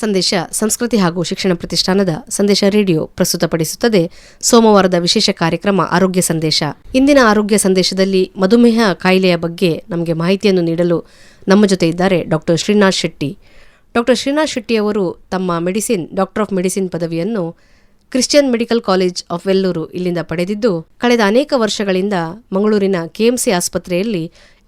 ಸಂದೇಶ ಸಂಸ್ಕೃತಿ ಹಾಗೂ ಶಿಕ್ಷಣ ಪ್ರತಿಷ್ಠಾನದ ಸಂದೇಶ ರೇಡಿಯೋ ಪ್ರಸ್ತುತಪಡಿಸುತ್ತದೆ ಸೋಮವಾರದ ವಿಶೇಷ ಕಾರ್ಯಕ್ರಮ ಆರೋಗ್ಯ ಸಂದೇಶ. ಇಂದಿನ ಆರೋಗ್ಯ ಸಂದೇಶದಲ್ಲಿ ಮಧುಮೇಹ ಕಾಯಿಲೆಯ ಬಗ್ಗೆ ನಮಗೆ ಮಾಹಿತಿಯನ್ನು ನೀಡಲು ನಮ್ಮ ಜೊತೆ ಇದ್ದಾರೆ ಡಾಕ್ಟರ್ ಶ್ರೀನಾಥ್ ಶೆಟ್ಟಿ. ಡಾಕ್ಟರ್ ಶ್ರೀನಾಥ್ ಶೆಟ್ಟಿ ಅವರು ತಮ್ಮ ಡಾಕ್ಟರ್ ಆಫ್ ಮೆಡಿಸಿನ್ ಪದವಿಯನ್ನು Christian medical college of Vellore ಇಲ್ಲಿಂದ ಪಡೆದಿದ್ದು, ಕಳೆದ ಅನೇಕ ವರ್ಷಗಳಿಂದ ಮಂಗಳೂರಿನ ಕೆಎಂಸಿ ಆಸ್ಪತ್ರೆಯಲ್ಲಿ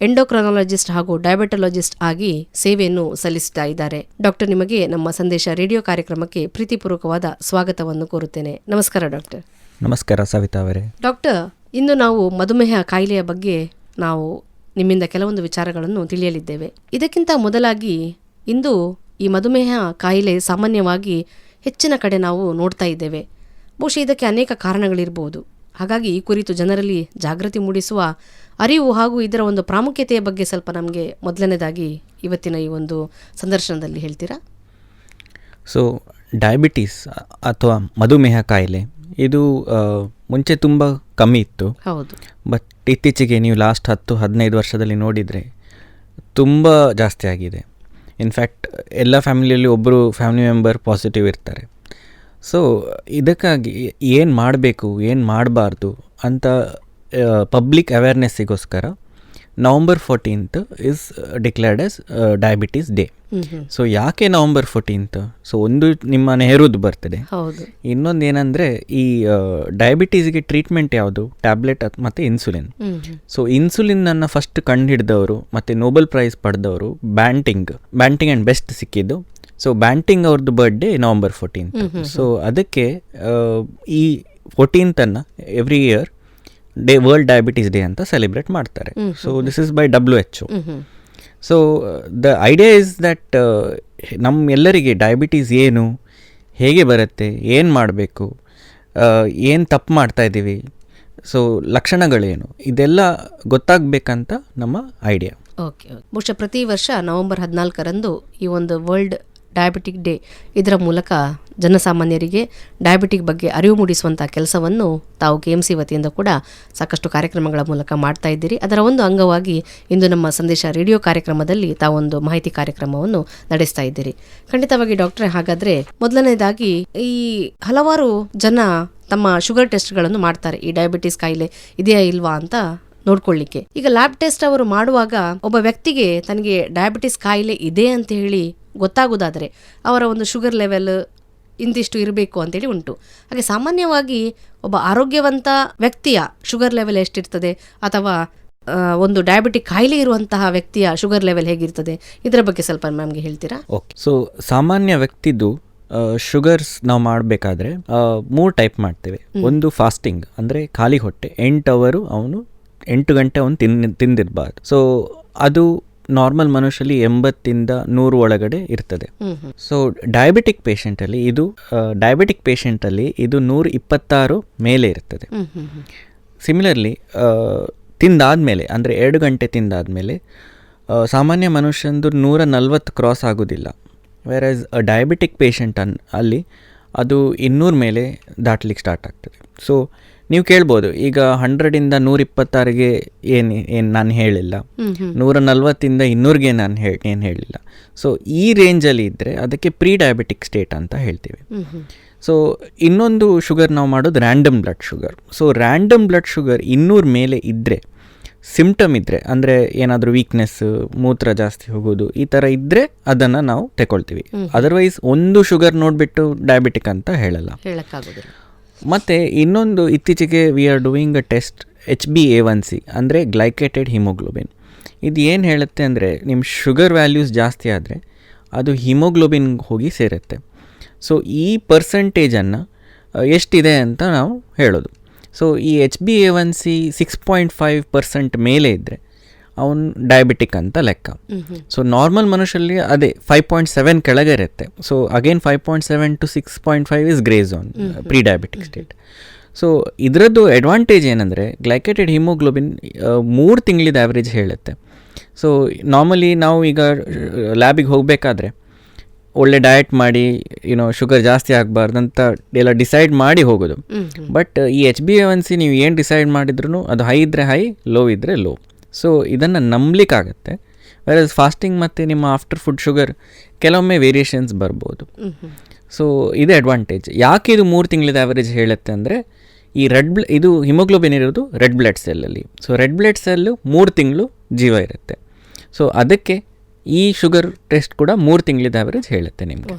ಎಂಡೋಕ್ರನಾಲಜಿಸ್ಟ್ ಹಾಗೂ ಡಯಾಬೆಟಾಲಜಿಸ್ಟ್ ಆಗಿ ಸೇವೆಯನ್ನು ಸಲ್ಲಿಸುತ್ತಾ ಇದ್ದಾರೆ. ಡಾಕ್ಟರ್, ನಿಮಗೆ ನಮ್ಮ ಸಂದೇಶ ರೇಡಿಯೋ ಕಾರ್ಯಕ್ರಮಕ್ಕೆ ಪ್ರೀತಿಪೂರ್ವಕವಾದ ಸ್ವಾಗತವನ್ನು ಕೋರುತ್ತೇನೆ. ನಮಸ್ಕಾರ ಡಾಕ್ಟರ್. ನಮಸ್ಕಾರ ಸವಿತಾ ಅವರೇ. ಡಾಕ್ಟರ್, ಇಂದು ನಾವು ಮಧುಮೇಹ ಕಾಯಿಲೆಯ ಬಗ್ಗೆ ನಾವು ನಿಮ್ಮಿಂದ ಕೆಲವೊಂದು ವಿಚಾರಗಳನ್ನು ತಿಳಿಯಲಿದ್ದೇವೆ. ಇದಕ್ಕಿಂತ ಮೊದಲಾಗಿ ಇಂದು ಈ ಮಧುಮೇಹ ಕಾಯಿಲೆ ಸಾಮಾನ್ಯವಾಗಿ ಹೆಚ್ಚಿನ ಕಡೆ ನಾವು ನೋಡ್ತಾ ಇದ್ದೇವೆ. ಬಹುಶಃ ಇದಕ್ಕೆ ಅನೇಕ ಕಾರಣಗಳಿರಬಹುದು. ಹಾಗಾಗಿ ಈ ಕುರಿತು ಜನರಲ್ಲಿ ಜಾಗೃತಿ ಮೂಡಿಸುವ ಅರಿವು ಹಾಗೂ ಇದರ ಒಂದು ಪ್ರಾಮುಖ್ಯತೆಯ ಬಗ್ಗೆ ಸ್ವಲ್ಪ ನಮಗೆ ಮೊದಲನೇದಾಗಿ ಇವತ್ತಿನ ಈ ಒಂದು ಸಂದರ್ಶನದಲ್ಲಿ ಹೇಳ್ತೀರಾ? ಸೊ ಡಯಾಬಿಟೀಸ್ ಅಥವಾ ಮಧುಮೇಹ ಕಾಯಿಲೆ ಇದು ಮುಂಚೆ ತುಂಬ ಕಮ್ಮಿ ಇತ್ತು. ಹೌದು. ಬಟ್ ಇತ್ತೀಚೆಗೆ ನೀವು ಲಾಸ್ಟ್ 10-15 ವರ್ಷದಲ್ಲಿ ನೋಡಿದರೆ ತುಂಬ ಜಾಸ್ತಿ ಆಗಿದೆ. ಇನ್ಫ್ಯಾಕ್ಟ್ ಎಲ್ಲ ಫ್ಯಾಮಿಲಿಯಲ್ಲಿ ಒಬ್ಬರು ಫ್ಯಾಮಿಲಿ ಮೆಂಬರ್ ಪಾಸಿಟಿವ್ ಇರ್ತಾರೆ. ಸೊ ಇದಕ್ಕಾಗಿ ಏನು ಮಾಡಬೇಕು, ಏನು ಮಾಡಬಾರ್ದು ಅಂತ ಪಬ್ಲಿಕ್ ಅವೇರ್ನೆಸ್ಸಿಗೋಸ್ಕರ November 14th is declared as diabetes day. So ಯಾಕೆ November 14th? ಸೊ ಒಂದು ನಿಮ್ಮ ನೆಹರೂದು ಬರ್ತಡೆ, ಇನ್ನೊಂದು ಏನಂದರೆ ಈ ಡಯಾಬಿಟೀಸ್ಗೆ ಟ್ರೀಟ್ಮೆಂಟ್ ಯಾವುದು? ಟ್ಯಾಬ್ಲೆಟ್ ಮತ್ತು ಇನ್ಸುಲಿನ್. ಸೊ ಇನ್ಸುಲಿನನ್ನು ಫಸ್ಟ್ ಕಂಡುಹಿಡಿದವರು ಮತ್ತು ನೋಬೆಲ್ ಪ್ರೈಸ್ ಪಡೆದವರು ಬ್ಯಾಂಟಿಂಗ್ ಆ್ಯಂಡ್ ಬೆಸ್ಟ್ ಸಿಕ್ಕಿದ್ದು. ಸೊ ಬ್ಯಾಂಟಿಂಗ್ ಅವ್ರದ್ದು ಬರ್ಡೇ November 14th. ಸೊ ಅದಕ್ಕೆ ಈ 14th every year world diabetes day ಅಂತ ಸೆಲೆಬ್ರೇಟ್ ಮಾಡ್ತಾರೆ. So this is by WHO. So the idea is that ನಮ್ಮೆಲ್ಲರಿಗೆ ಡಯಾಬಿಟೀಸ್ ಏನು, ಹೇಗೆ ಬರುತ್ತೆ, ಏನು ಮಾಡಬೇಕು, ಏನು ತಪ್ಪು ಮಾಡ್ತಾ ಇದ್ದೀವಿ, ಸೊ ಲಕ್ಷಣಗಳೇನು, ಇದೆಲ್ಲ ಗೊತ್ತಾಗಬೇಕಂತ ನಮ್ಮ ಐಡಿಯಾ. ಓಕೆ. ಬಹುಶಃ ಪ್ರತಿ ವರ್ಷ November 14 ಈ ಒಂದು ವರ್ಲ್ಡ್ ಡಯಾಬಿಟಿಕ್ ಡೇ, ಇದರ ಮೂಲಕ ಜನಸಾಮಾನ್ಯರಿಗೆ ಡಯಾಬಿಟಿಕ್ ಬಗ್ಗೆ ಅರಿವು ಮೂಡಿಸುವಂಥ ಕೆಲಸವನ್ನು ತಾವು KMC ವತಿಯಿಂದ ಕೂಡ ಸಾಕಷ್ಟು ಕಾರ್ಯಕ್ರಮಗಳ ಮೂಲಕ ಮಾಡ್ತಾ ಇದ್ದೀರಿ. ಅದರ ಒಂದು ಅಂಗವಾಗಿ ಇಂದು ನಮ್ಮ ಸಂದೇಶ ರೇಡಿಯೋ ಕಾರ್ಯಕ್ರಮದಲ್ಲಿ ತಾವೊಂದು ಮಾಹಿತಿ ಕಾರ್ಯಕ್ರಮವನ್ನು ನಡೆಸ್ತಾ ಇದ್ದೀರಿ. ಖಂಡಿತವಾಗಿ ಡಾಕ್ಟ್ರೆ, ಹಾಗಾದರೆ ಮೊದಲನೇದಾಗಿ ಈ ಹಲವಾರು ಜನ ತಮ್ಮ ಶುಗರ್ ಟೆಸ್ಟ್ಗಳನ್ನು ಮಾಡ್ತಾರೆ, ಈ ಡಯಾಬಿಟಿಸ್ ಕಾಯಿಲೆ ಇದೆಯಾ ಇಲ್ವಾ ಅಂತ ನೋಡ್ಕೊಳ್ಳಿಕ್ಕೆ. ಈಗ ಲ್ಯಾಬ್ ಟೆಸ್ಟ್ ಅವರು ಮಾಡುವಾಗ ಒಬ್ಬ ವ್ಯಕ್ತಿಗೆ ತನಗೆ ಡಯಾಬಿಟಿಸ್ ಕಾಯಿಲೆ ಇದೆ ಅಂತ ಹೇಳಿ ಗೊತ್ತಾಗೋದಾದರೆ ಅವರ ಒಂದು ಶುಗರ್ ಲೆವೆಲ್ ಇಂತಿಷ್ಟು ಇರಬೇಕು ಅಂತೇಳಿ ಉಂಟು. ಹಾಗೆ ಸಾಮಾನ್ಯವಾಗಿ ಒಬ್ಬ ಆರೋಗ್ಯವಂತ ವ್ಯಕ್ತಿಯ ಶುಗರ್ ಲೆವೆಲ್ ಎಷ್ಟಿರ್ತದೆ, ಅಥವಾ ಒಂದು ಡಯಾಬಿಟಿಕ್ ಕಾಯಿಲೆ ಇರುವಂತಹ ವ್ಯಕ್ತಿಯ ಶುಗರ್ ಲೆವೆಲ್ ಹೇಗಿರ್ತದೆ, ಇದರ ಬಗ್ಗೆ ಸ್ವಲ್ಪ ನಮಗೆ ಹೇಳ್ತೀರಾ? ಓಕೆ. ಸೊ ಸಾಮಾನ್ಯ ವ್ಯಕ್ತಿದು ಶುಗರ್ಸ್ ನಾವು ಮಾಡಬೇಕಾದ್ರೆ 3 ಟೈಪ್ ಮಾಡ್ತೇವೆ. ಒಂದು ಫಾಸ್ಟಿಂಗ್, ಅಂದರೆ ಖಾಲಿ ಹೊಟ್ಟೆ 8 ಗಂಟೆ ಅವನು ತಿಂದಿರಬಾರ್ದು. ಸೊ ಅದು ನಾರ್ಮಲ್ ಮನುಷ್ಯರಲ್ಲಿ 80-100 ಒಳಗಡೆ ಇರ್ತದೆ. ಸೊ ಡಯಾಬಿಟಿಕ್ ಪೇಷಂಟಲ್ಲಿ ಇದು 126 ಮೇಲೆ ಇರ್ತದೆ. ಸಿಮಿಲರ್ಲಿ ತಿಂದಾದ್ಮೇಲೆ, ಅಂದರೆ 2 ಗಂಟೆ ತಿಂದಾದ್ಮೇಲೆ ಸಾಮಾನ್ಯ ಮನುಷ್ಯಂದು 140 ಕ್ರಾಸ್ ಆಗೋದಿಲ್ಲ. ವೆರಸ್ ಡಯಾಬಿಟಿಕ್ ಪೇಷಂಟ್ ಅಲ್ಲಿ ಅದು 200 ಮೇಲೆ ದಾಟ್ಲಿಕ್ಕೆ ಸ್ಟಾರ್ಟ್ ಆಗ್ತದೆ. ಸೊ ನೀವು ಕೇಳ್ಬೋದು, ಈಗ 100ರಿಂದ 126ಗೆ ಏನು ನಾನು ಹೇಳಿಲ್ಲ, 140ರಿಂದ 200ಗೆ ನಾನು ಏನು ಹೇಳಿಲ್ಲ. ಸೊ ಈ ರೇಂಜಲ್ಲಿ ಇದ್ದರೆ ಅದಕ್ಕೆ ಪ್ರೀ ಡಯಾಬಿಟಿಕ್ ಸ್ಟೇಟ್ ಅಂತ ಹೇಳ್ತೀವಿ. ಸೊ ಇನ್ನೊಂದು ಶುಗರ್ ನಾವು ಮಾಡೋದು random blood sugar. So random blood sugar 200 ಮೇಲೆ ಇದ್ದರೆ, ಸಿಂಪ್ಟಮ್ ಇದ್ದರೆ, ಅಂದರೆ ಏನಾದರೂ ವೀಕ್ನೆಸ್, ಮೂತ್ರ ಜಾಸ್ತಿ ಹೋಗೋದು, ಈ ಥರ ಇದ್ದರೆ ಅದನ್ನು ನಾವು ತಗೊಳ್ತೀವಿ. ಅದರ್ವೈಸ್ ಒಂದು ಶುಗರ್ ನೋಡಿಬಿಟ್ಟು ಡಯಾಬಿಟಿಕ್ ಅಂತ ಹೇಳೋಕ್ಕಾಗೋದಿಲ್ಲ. ಮತ್ತು ಇನ್ನೊಂದು, ಇತ್ತೀಚೆಗೆ we are doing a test HbA1c, ಅಂದರೆ ಗ್ಲೈಕೇಟೆಡ್ ಹಿಮೋಗ್ಲೋಬಿನ್. ಇದು ಏನು ಹೇಳುತ್ತೆ ಅಂದರೆ, ನಿಮ್ಮ ಶುಗರ್ ವ್ಯಾಲ್ಯೂಸ್ ಜಾಸ್ತಿ ಆದರೆ ಅದು ಹಿಮೋಗ್ಲೋಬಿನ್ಗೆ ಹೋಗಿ ಸೇರುತ್ತೆ. ಸೊ ಈ ಪರ್ಸೆಂಟೇಜನ್ನು ಎಷ್ಟಿದೆ ಅಂತ ನಾವು ಹೇಳೋದು. ಸೊ ಈ HbA1c 6.5% ಮೇಲೆ ಇದ್ದರೆ ಅವನು ಡಯಾಬಿಟಿಕ್ ಅಂತ ಲೆಕ್ಕ. ಸೊ ನಾರ್ಮಲ್ ಮನುಷ್ಯರಲ್ಲಿ ಅದೇ 5.7 ಕೆಳಗೆ ಇರುತ್ತೆ. So again 5.7 to 6.5 is grey zone, pre diabetic state. So ಇದರದ್ದು ಅಡ್ವಾಂಟೇಜ್ ಏನಂದರೆ, ಗ್ಲೈಕೇಟೆಡ್ ಹಿಮೋಗ್ಲೋಬಿನ್ 3 ತಿಂಗಳಿದ ಆ್ಯಾವ್ರೇಜ್ ಹೇಳುತ್ತೆ. ಸೊ ನಾರ್ಮಲಿ ನಾವು ಈಗ ಲ್ಯಾಬಿಗೆ ಹೋಗಬೇಕಾದ್ರೆ ಒಳ್ಳೆ ಡಯಟ್ ಮಾಡಿ ಶುಗರ್ ಜಾಸ್ತಿ ಆಗಬಾರ್ದಂತ ಎಲ್ಲ ಡಿಸೈಡ್ ಮಾಡಿ ಹೋಗೋದು. ಬಟ್ ಈ HbA1c ನೀವು ಏನು ಡಿಸೈಡ್ ಮಾಡಿದ್ರು ಅದು ಹೈ ಇದ್ದರೆ ಹೈ, ಲೋ ಇದ್ದರೆ ಲೋ. ಸೊ ಇದನ್ನು ನಂಬಲಿಕ್ಕಾಗತ್ತೆ. ವೆರಸ್ ಫಾಸ್ಟಿಂಗ್ ಮತ್ತು ನಿಮ್ಮ ಆಫ್ಟರ್ ಫುಡ್ ಶುಗರ್ ಕೆಲವೊಮ್ಮೆ ವೇರಿಯೇಷನ್ಸ್ ಬರ್ಬೋದು. ಸೊ ಇದೇ ಅಡ್ವಾಂಟೇಜ್. ಯಾಕೆ ಇದು 3 ತಿಂಗಳಿದ ಆ್ಯಾವರೇಜ್ ಹೇಳುತ್ತೆ ಅಂದರೆ, ಈ ಇದು ಹಿಮೋಗ್ಲೋಬಿನ್ ಇರೋದು ರೆಡ್ ಬ್ಲಡ್ ಸೆಲ್ಲಲ್ಲಿ. ಸೊ ರೆಡ್ ಬ್ಲಡ್ ಸೆಲ್ಲು 3 ತಿಂಗಳು ಜೀವ ಇರುತ್ತೆ. ಸೊ ಅದಕ್ಕೆ ಈ ಶುಗರ್ ಟೆಸ್ಟ್ ಕೂಡ 3 ತಿಂಗಳಿದ ಆ್ಯಾವರೇಜ್ ಹೇಳುತ್ತೆ ನಿಮಗೆ.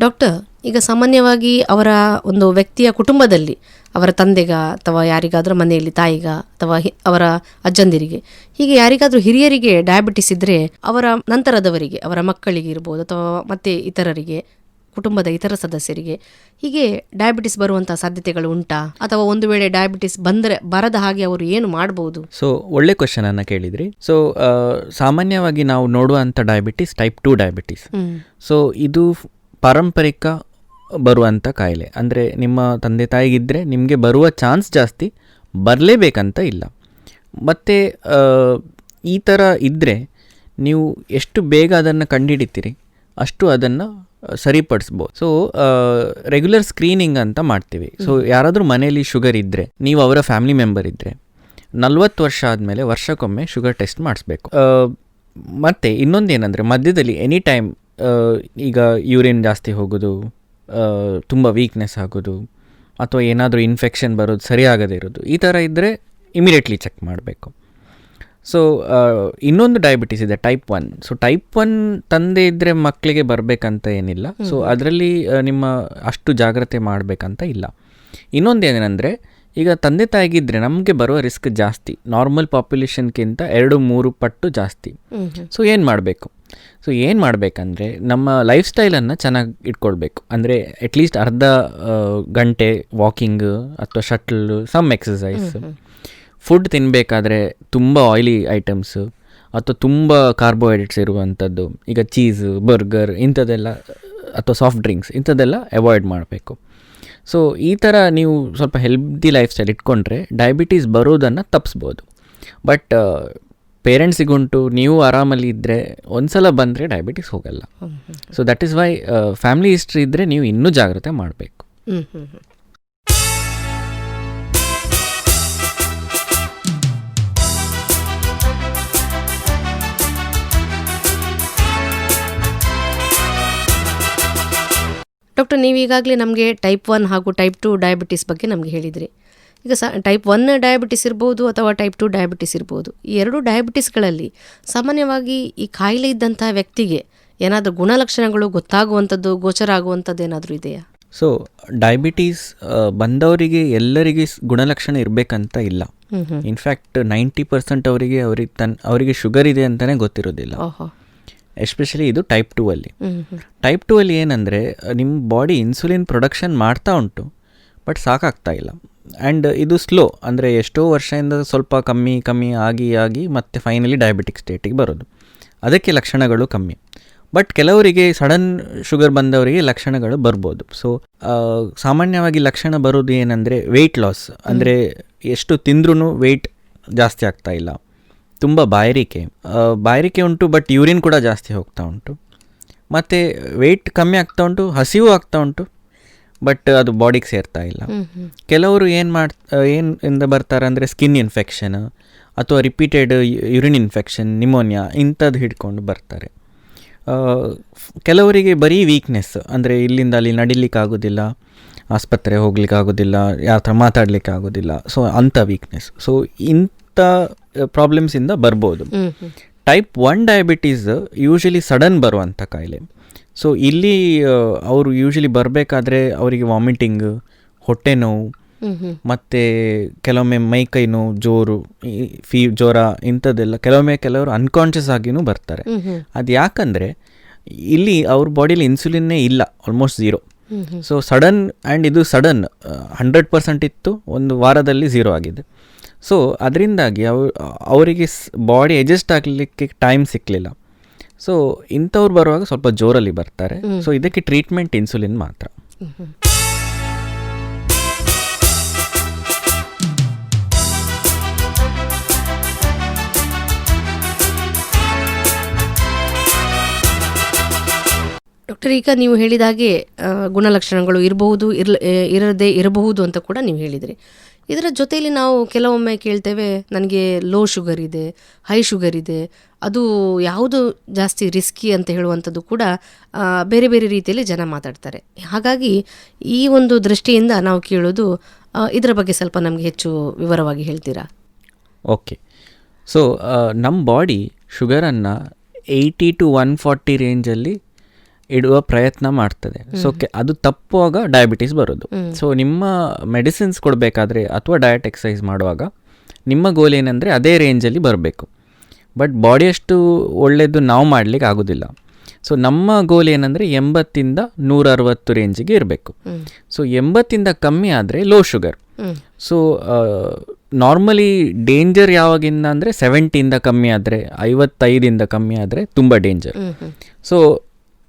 ಡಾಕ್ಟರ್, ಈಗ ಸಾಮಾನ್ಯವಾಗಿ ಅವರ ಒಂದು ವ್ಯಕ್ತಿಯ ಕುಟುಂಬದಲ್ಲಿ ಅವರ ತಂದೆಗ ಅಥವಾ ಯಾರಿಗಾದರೂ ಮನೆಯಲ್ಲಿ ತಾಯಿಗ ಅಥವಾ ಅವರ ಅಜ್ಜಂದಿರಿಗೆ, ಹೀಗೆ ಯಾರಿಗಾದರೂ ಹಿರಿಯರಿಗೆ ಡಯಾಬಿಟಿಸ್ ಇದ್ದರೆ ಅವರ ನಂತರದವರಿಗೆ, ಅವರ ಮಕ್ಕಳಿಗೆ ಇರ್ಬೋದು ಅಥವಾ ಮತ್ತೆ ಇತರರಿಗೆ, ಕುಟುಂಬದ ಇತರ ಸದಸ್ಯರಿಗೆ ಹೀಗೆ ಡಯಾಬಿಟಿಸ್ ಬರುವಂಥ ಸಾಧ್ಯತೆಗಳು ಉಂಟಾ? ಅಥವಾ ಒಂದು ವೇಳೆ ಡಯಾಬಿಟಿಸ್ ಬರದ ಹಾಗೆ ಅವರು ಏನು ಮಾಡ್ಬೋದು? ಸೊ ಒಳ್ಳೆ ಕ್ವೆಶನ್ ಅನ್ನು ಕೇಳಿದ್ರಿ. ಸೊ ಸಾಮಾನ್ಯವಾಗಿ ನಾವು ನೋಡುವಂಥ ಡಯಾಬಿಟಿಸ್ ಟೈಪ್ 2 ಡಯಾಬಿಟಿಸ್. ಸೊ ಇದು ಪಾರಂಪರಿಕ ಬರುವಂಥ ಕಾಯಿಲೆ. ಅಂದರೆ ನಿಮ್ಮ ತಂದೆ ತಾಯಿಗಿದ್ದರೆ ನಿಮಗೆ ಬರುವ ಚಾನ್ಸ್ ಜಾಸ್ತಿ, ಬರಲೇಬೇಕಂತ ಇಲ್ಲ. ಮತ್ತು ಈ ಥರ ಇದ್ದರೆ ನೀವು ಎಷ್ಟು ಬೇಗ ಅದನ್ನು ಕಂಡುಹಿಡಿತೀರಿ ಅಷ್ಟು ಅದನ್ನು ಸರಿಪಡಿಸ್ಬೋದು. ಸೊ ರೆಗ್ಯುಲರ್ ಸ್ಕ್ರೀನಿಂಗ್ ಅಂತ ಮಾಡ್ತೀವಿ. ಸೊ ಯಾರಾದರೂ ಮನೆಯಲ್ಲಿ ಶುಗರ್ ಇದ್ದರೆ, ನೀವು ಅವರ ಫ್ಯಾಮಿಲಿ ಮೆಂಬರ್ ಇದ್ದರೆ 40 ವರ್ಷ ಆದಮೇಲೆ ವರ್ಷಕ್ಕೊಮ್ಮೆ ಶುಗರ್ ಟೆಸ್ಟ್ ಮಾಡಿಸ್ಬೇಕು. ಮತ್ತು ಇನ್ನೊಂದೇನೆಂದರೆ, ಮಧ್ಯದಲ್ಲಿ ಎನಿ ಟೈಮ್ ಈಗ ಯೂರಿನ್ ಜಾಸ್ತಿ ಹೋಗೋದು, ತುಂಬ ವೀಕ್ನೆಸ್ ಆಗೋದು, ಅಥವಾ ಏನಾದರೂ ಇನ್ಫೆಕ್ಷನ್ ಬರೋದು, ಸರಿಯಾಗದೇ ಇರೋದು, ಈ ಥರ ಇದ್ದರೆ ಇಮಿಡಿಯೇಟ್ಲಿ ಚೆಕ್ ಮಾಡಬೇಕು. ಸೊ ಇನ್ನೊಂದು ಡಯಾಬಿಟಿಸ್ ಇದೆ ಟೈಪ್ 1. ಸೊ ಟೈಪ್ 1 ತಂದೆ ಇದ್ದರೆ ಮಕ್ಕಳಿಗೆ ಬರಬೇಕಂತ ಏನಿಲ್ಲ. ಸೊ ಅದರಲ್ಲಿ ನಿಮ್ಮ ಅಷ್ಟು ಜಾಗ್ರತೆ ಮಾಡಬೇಕಂತ ಇಲ್ಲ. ಇನ್ನೊಂದೇನೆಂದರೆ, ಈಗ ತಂದೆ ತಾಯಿಗಿದ್ದರೆ ನಮಗೆ ಬರುವ ರಿಸ್ಕ್ ಜಾಸ್ತಿ, ನಾರ್ಮಲ್ ಪಾಪ್ಯುಲೇಷನ್ಗಿಂತ 2-3 ಪಟ್ಟು ಜಾಸ್ತಿ. ಸೊ ಏನು ಮಾಡಬೇಕು? ಸೊ ಏನು ಮಾಡಬೇಕಂದ್ರೆ, ನಮ್ಮ ಲೈಫ್ ಸ್ಟೈಲನ್ನು ಚೆನ್ನಾಗಿ ಇಟ್ಕೊಳ್ಬೇಕು. ಅಂದರೆ ಅಟ್ಲೀಸ್ಟ್ ಅರ್ಧ ಗಂಟೆ ವಾಕಿಂಗ್ ಅಥವಾ ಶಟಲ್, ಸಮ್ ಎಕ್ಸಸೈಸ್. ಫುಡ್ ತಿನ್ನಬೇಕಾದ್ರೆ ತುಂಬ ಆಯಿಲಿ ಐಟಮ್ಸು ಅಥವಾ ತುಂಬ ಕಾರ್ಬೋಹೈಡ್ರೇಟ್ಸ್ ಇರುವಂಥದ್ದು, ಈಗ ಚೀಸು, ಬರ್ಗರ್ ಇಂಥದ್ದೆಲ್ಲ, ಅಥವಾ ಸಾಫ್ಟ್ ಡ್ರಿಂಕ್ಸ್ ಇಂಥದ್ದೆಲ್ಲ ಅವಾಯ್ಡ್ ಮಾಡಬೇಕು. ಸೊ ಈ ಥರ ನೀವು ಸ್ವಲ್ಪ ಹೆಲ್ದಿ ಲೈಫ್ ಸ್ಟೈಲ್ ಇಟ್ಕೊಂಡ್ರೆ ಡಯಾಬಿಟೀಸ್ ಬರೋದನ್ನು ತಪ್ಪಿಸ್ಬೋದು. ಬಟ್ ಪೇರೆಂಟ್ಸಿಗುಂಟು, ನೀವು ಆರಾಮಲ್ಲಿ ಇದ್ದರೆ ಒಂದು ಸಲ ಬಂದರೆ ಡಯಾಬಿಟಿಸ್ ಹೋಗಲ್ಲ. So that is why family history ಇದ್ದರೆ ನೀವು ಇನ್ನೂ ಜಾಗ್ರತೆ ಮಾಡಬೇಕು. ಡಾಕ್ಟರ್, ನೀವು ಈಗಾಗಲೇ ನಮಗೆ ಟೈಪ್ 1 ಹಾಗೂ ಟೈಪ್ 2 ಡಯಾಬಿಟಿಸ್ ಬಗ್ಗೆ ನಮಗೆ ಹೇಳಿದ್ರಿ. ಈಗ ಟೈಪ್ 1 ಡಯಾಬಿಟಿಸ್ ಇರ್ಬೋದು ಅಥವಾ ಟೈಪ್ 2 ಡಯಾಬಿಟಿಸ್ ಇರ್ಬೋದು. ಈ 2 ಡಯಾಬಿಟಿಸ್ಗಳಲ್ಲಿ ಸಾಮಾನ್ಯವಾಗಿ ಈ ಕಾಯಿಲೆ ಇದ್ದಂಥ ವ್ಯಕ್ತಿಗೆ ಏನಾದರೂ ಗುಣಲಕ್ಷಣಗಳು ಗೊತ್ತಾಗುವಂಥದ್ದು, ಗೋಚರ ಆಗುವಂಥದ್ದು ಏನಾದರೂ ಇದೆಯಾ? ಸೊ ಡಯಾಬಿಟೀಸ್ ಬಂದವರಿಗೆ ಎಲ್ಲರಿಗೆ ಗುಣಲಕ್ಷಣ ಇರಬೇಕಂತ ಇಲ್ಲ. ಇನ್ಫ್ಯಾಕ್ಟ್ 90% ಅವರಿಗೆ ಶುಗರ್ ಇದೆ ಅಂತಲೇ ಗೊತ್ತಿರೋದಿಲ್ಲ. ಎಸ್ಪೆಷಲಿ ಇದು ಟೈಪ್ 2 ಅಲ್ಲಿ. ಟೈಪ್ 2 ಅಲ್ಲಿ ಏನಂದರೆ, ನಿಮ್ಮ ಬಾಡಿ ಇನ್ಸುಲಿನ್ ಪ್ರೊಡಕ್ಷನ್ ಮಾಡ್ತಾ ಉಂಟು, ಬಟ್ ಸಾಕಾಗ್ತಾ ಇಲ್ಲ. ಆ್ಯಂಡ್ ಇದು ಸ್ಲೋ, ಅಂದರೆ ಎಷ್ಟೋ ವರ್ಷದಿಂದ ಸ್ವಲ್ಪ ಕಮ್ಮಿ ಆಗಿ ಮತ್ತೆ ಫೈನಲಿ ಡಯಾಬಿಟಿಕ್ ಸ್ಟೇಟಿಗೆ ಬರೋದು. ಅದಕ್ಕೆ ಲಕ್ಷಣಗಳು ಕಮ್ಮಿ. ಬಟ್ ಕೆಲವರಿಗೆ ಸಡನ್ ಶುಗರ್ ಬಂದವರಿಗೆ ಲಕ್ಷಣಗಳು ಬರ್ಬೋದು. ಸೊ ಸಾಮಾನ್ಯವಾಗಿ ಲಕ್ಷಣ ಬರೋದು ಏನಂದರೆ ವೆಯ್ಟ್ ಲಾಸ್, ಅಂದರೆ ಎಷ್ಟು ತಿಂದ್ರೂ ವೆಯ್ಟ್ ಜಾಸ್ತಿ ಆಗ್ತಾ ಇಲ್ಲ, ತುಂಬ ಬಾಯಾರಿಕೆ ಉಂಟು, ಬಟ್ ಯೂರಿನ್ ಕೂಡ ಜಾಸ್ತಿ ಹೋಗ್ತಾ ಉಂಟು, ಮತ್ತು ವೆಯ್ಟ್ ಕಮ್ಮಿ ಆಗ್ತಾ ಉಂಟು, ಹಸಿವು ಆಗ್ತಾ ಉಂಟು, ಬಟ್ ಅದು ಬಾಡಿಗೆ ಸೇರ್ತಾ ಇಲ್ಲ. ಕೆಲವರು ಏನಿಂದ ಬರ್ತಾರೆ ಅಂದರೆ ಸ್ಕಿನ್ ಇನ್ಫೆಕ್ಷನ್ ಅಥವಾ ರಿಪೀಟೆಡ್ ಯೂರಿನ್ ಇನ್ಫೆಕ್ಷನ್, ನಿಮೋನಿಯಾ ಇಂಥದ್ದು ಹಿಡ್ಕೊಂಡು ಬರ್ತಾರೆ. ಕೆಲವರಿಗೆ ಬರೀ ವೀಕ್ನೆಸ್, ಅಂದರೆ ಇಲ್ಲಿಂದ ಅಲ್ಲಿ ನಡಿಲಿಕ್ಕೆ ಆಗೋದಿಲ್ಲ, ಆಸ್ಪತ್ರೆ ಹೋಗ್ಲಿಕ್ಕೆ ಆಗೋದಿಲ್ಲ, ಯಾವ ಥರ ಮಾತಾಡಲಿಕ್ಕೆ ಆಗೋದಿಲ್ಲ. ಸೊ ಅಂಥ ವೀಕ್ನೆಸ್. ಸೊ ಇಂಥ ಪ್ರಾಬ್ಲಮ್ಸಿಂದ ಬರ್ಬೋದು. ಟೈಪ್ 1 ಡಯಾಬಿಟೀಸ್ ಯೂಶಲಿ ಸಡನ್ ಬರುವಂಥ ಕಾಯಿಲೆ. ಸೊ ಇಲ್ಲಿ ಅವರು ಯೂಶಲಿ ಬರಬೇಕಾದ್ರೆ ಅವರಿಗೆ ವಾಮಿಟಿಂಗ್, ಹೊಟ್ಟೆ ನೋವು, ಮತ್ತು ಕೆಲವೊಮ್ಮೆ ಮೈಕೈ ನೋವು, ಜ್ವರ ಇಂಥದ್ದೆಲ್ಲ. ಕೆಲವರು ಅನ್ಕಾನ್ಷಿಯಸ್ ಆಗಿಯೂ ಬರ್ತಾರೆ. ಅದು ಯಾಕಂದರೆ ಇಲ್ಲಿ ಅವ್ರ ಬಾಡಿಲಿ ಇನ್ಸುಲಿನ್ನೇ ಇಲ್ಲ, ಆಲ್ಮೋಸ್ಟ್ 0. ಸೊ ಸಡನ್, ಆ್ಯಂಡ್ ಇದು ಸಡನ್ 100% ಇತ್ತು, ಒಂದು ವಾರದಲ್ಲಿ 0 ಆಗಿದೆ. ಸೊ ಅದರಿಂದಾಗಿ ಅವರಿಗೆ ಬಾಡಿ ಅಡ್ಜಸ್ಟ್ ಆಗಲಿಕ್ಕೆ ಟೈಮ್ ಸಿಕ್ಕಲಿಲ್ಲ. ಸೊ ಇಂಥವ್ರು ಬರುವಾಗ ಸ್ವಲ್ಪ ಜೋರಲ್ಲಿ ಬರ್ತಾರೆ. ಸೊ ಇದಕ್ಕೆ ಟ್ರೀಟ್ಮೆಂಟ್ ಇನ್ಸುಲಿನ್ ಮಾತ್ರ. ಡಾಕ್ಟರ್, ಈಗ ನೀವು ಹೇಳಿದ ಹಾಗೆ ಗುಣಲಕ್ಷಣಗಳು ಇರಬಹುದು, ಇರದೇ ಇರಬಹುದು ಅಂತ ಕೂಡ ನೀವು ಹೇಳಿದ್ರಿ. ಇದರ ಜೊತೆಯಲ್ಲಿ ನಾವು ಕೆಲವೊಮ್ಮೆ ಕೇಳ್ತೇವೆ, ನನಗೆ ಲೋ ಶುಗರ್ ಇದೆ, ಹೈ ಶುಗರ್ ಇದೆ, ಅದು ಯಾವುದು ಜಾಸ್ತಿ ರಿಸ್ಕಿ ಅಂತ ಹೇಳುವಂಥದ್ದು ಕೂಡ ಬೇರೆ ಬೇರೆ ರೀತಿಯಲ್ಲಿ ಜನ ಮಾತಾಡ್ತಾರೆ. ಹಾಗಾಗಿ ಈ ಒಂದು ದೃಷ್ಟಿಯಿಂದ ನಾವು ಕೇಳೋದು, ಇದರ ಬಗ್ಗೆ ಸ್ವಲ್ಪ ನಮಗೆ ಹೆಚ್ಚು ವಿವರವಾಗಿ ಹೇಳ್ತೀರಾ? ಓಕೆ. ಸೊ ನಮ್ಮ ಬಾಡಿ ಶುಗರನ್ನು 80 to 140 ರೇಂಜಲ್ಲಿ ಇಡುವ ಪ್ರಯತ್ನ ಮಾಡ್ತದೆ. ಸೊ ಅದು ತಪ್ಪುವಾಗ ಡಯಾಬಿಟಿಸ್ ಬರೋದು. ಸೊ ನಿಮ್ಮ ಮೆಡಿಸಿನ್ಸ್ ಕೊಡಬೇಕಾದ್ರೆ ಅಥವಾ ಡಯಟ್ ಎಕ್ಸಸೈಸ್ ಮಾಡುವಾಗ ನಿಮ್ಮ ಗೋಲ್ ಏನಂದರೆ ಅದೇ ರೇಂಜಲ್ಲಿ ಬರಬೇಕು. ಬಟ್ ಬಾಡಿಯಷ್ಟು ಒಳ್ಳೆಯದು ನಾವು ಮಾಡಲಿಕ್ಕೆ ಆಗೋದಿಲ್ಲ. ಸೊ ನಮ್ಮ ಗೋಲ್ ಏನಂದರೆ 80ಇಂದ 160 ರೇಂಜಿಗೆ ಇರಬೇಕು. ಸೊ 80ಇಂದ ಕಮ್ಮಿ ಆದರೆ low sugar. So normally danger ಯಾವಾಗಿಂದ ಅಂದರೆ 70ಇಂದ ಕಮ್ಮಿ ಆದರೆ, 55ಇಂದ ಕಮ್ಮಿ ಆದರೆ ತುಂಬ ಡೇಂಜರ್. ಸೊ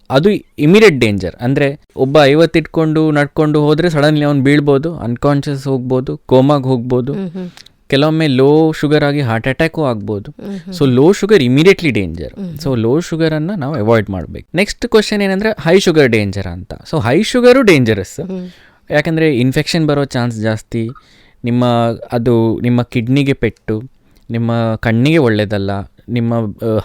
ಅದು ಇಮಿಡಿಯೇಟ್ ಡೇಂಜರ್. ಅಂದರೆ ಒಬ್ಬ 50 ಇಟ್ಕೊಂಡು ನಡ್ಕೊಂಡು ಹೋದರೆ ಸಡನ್ಲಿ ಅವ್ನು ಬೀಳ್ಬೋದು, ಅನ್ಕಾನ್ಷಿಯಸ್ ಹೋಗ್ಬೋದು, ಕೋಮಾಗೆ ಹೋಗ್ಬೋದು, ಕೆಲವೊಮ್ಮೆ ಲೋ ಶುಗರ್ ಆಗಿ ಹಾರ್ಟ್ ಅಟ್ಯಾಕು ಆಗ್ಬೋದು. So low sugar immediately danger. So low ಶುಗರನ್ನು ನಾವು ಅವಾಯ್ಡ್ ಮಾಡಬೇಕು. ನೆಕ್ಸ್ಟ್ ಕ್ವಶನ್ ಏನಂದರೆ ಹೈ ಶುಗರ್ ಡೇಂಜರ್ ಅಂತ. ಸೊ ಹೈ ಶುಗರು ಡೇಂಜರಸ್, ಯಾಕಂದರೆ ಇನ್ಫೆಕ್ಷನ್ ಬರೋ ಚಾನ್ಸ್ ಜಾಸ್ತಿ, ನಿಮ್ಮ ಕಿಡ್ನಿಗೆ ಪೆಟ್ಟು, ನಿಮ್ಮ ಕಣ್ಣಿಗೆ ಒಳ್ಳೆಯದಲ್ಲ, ನಿಮ್ಮ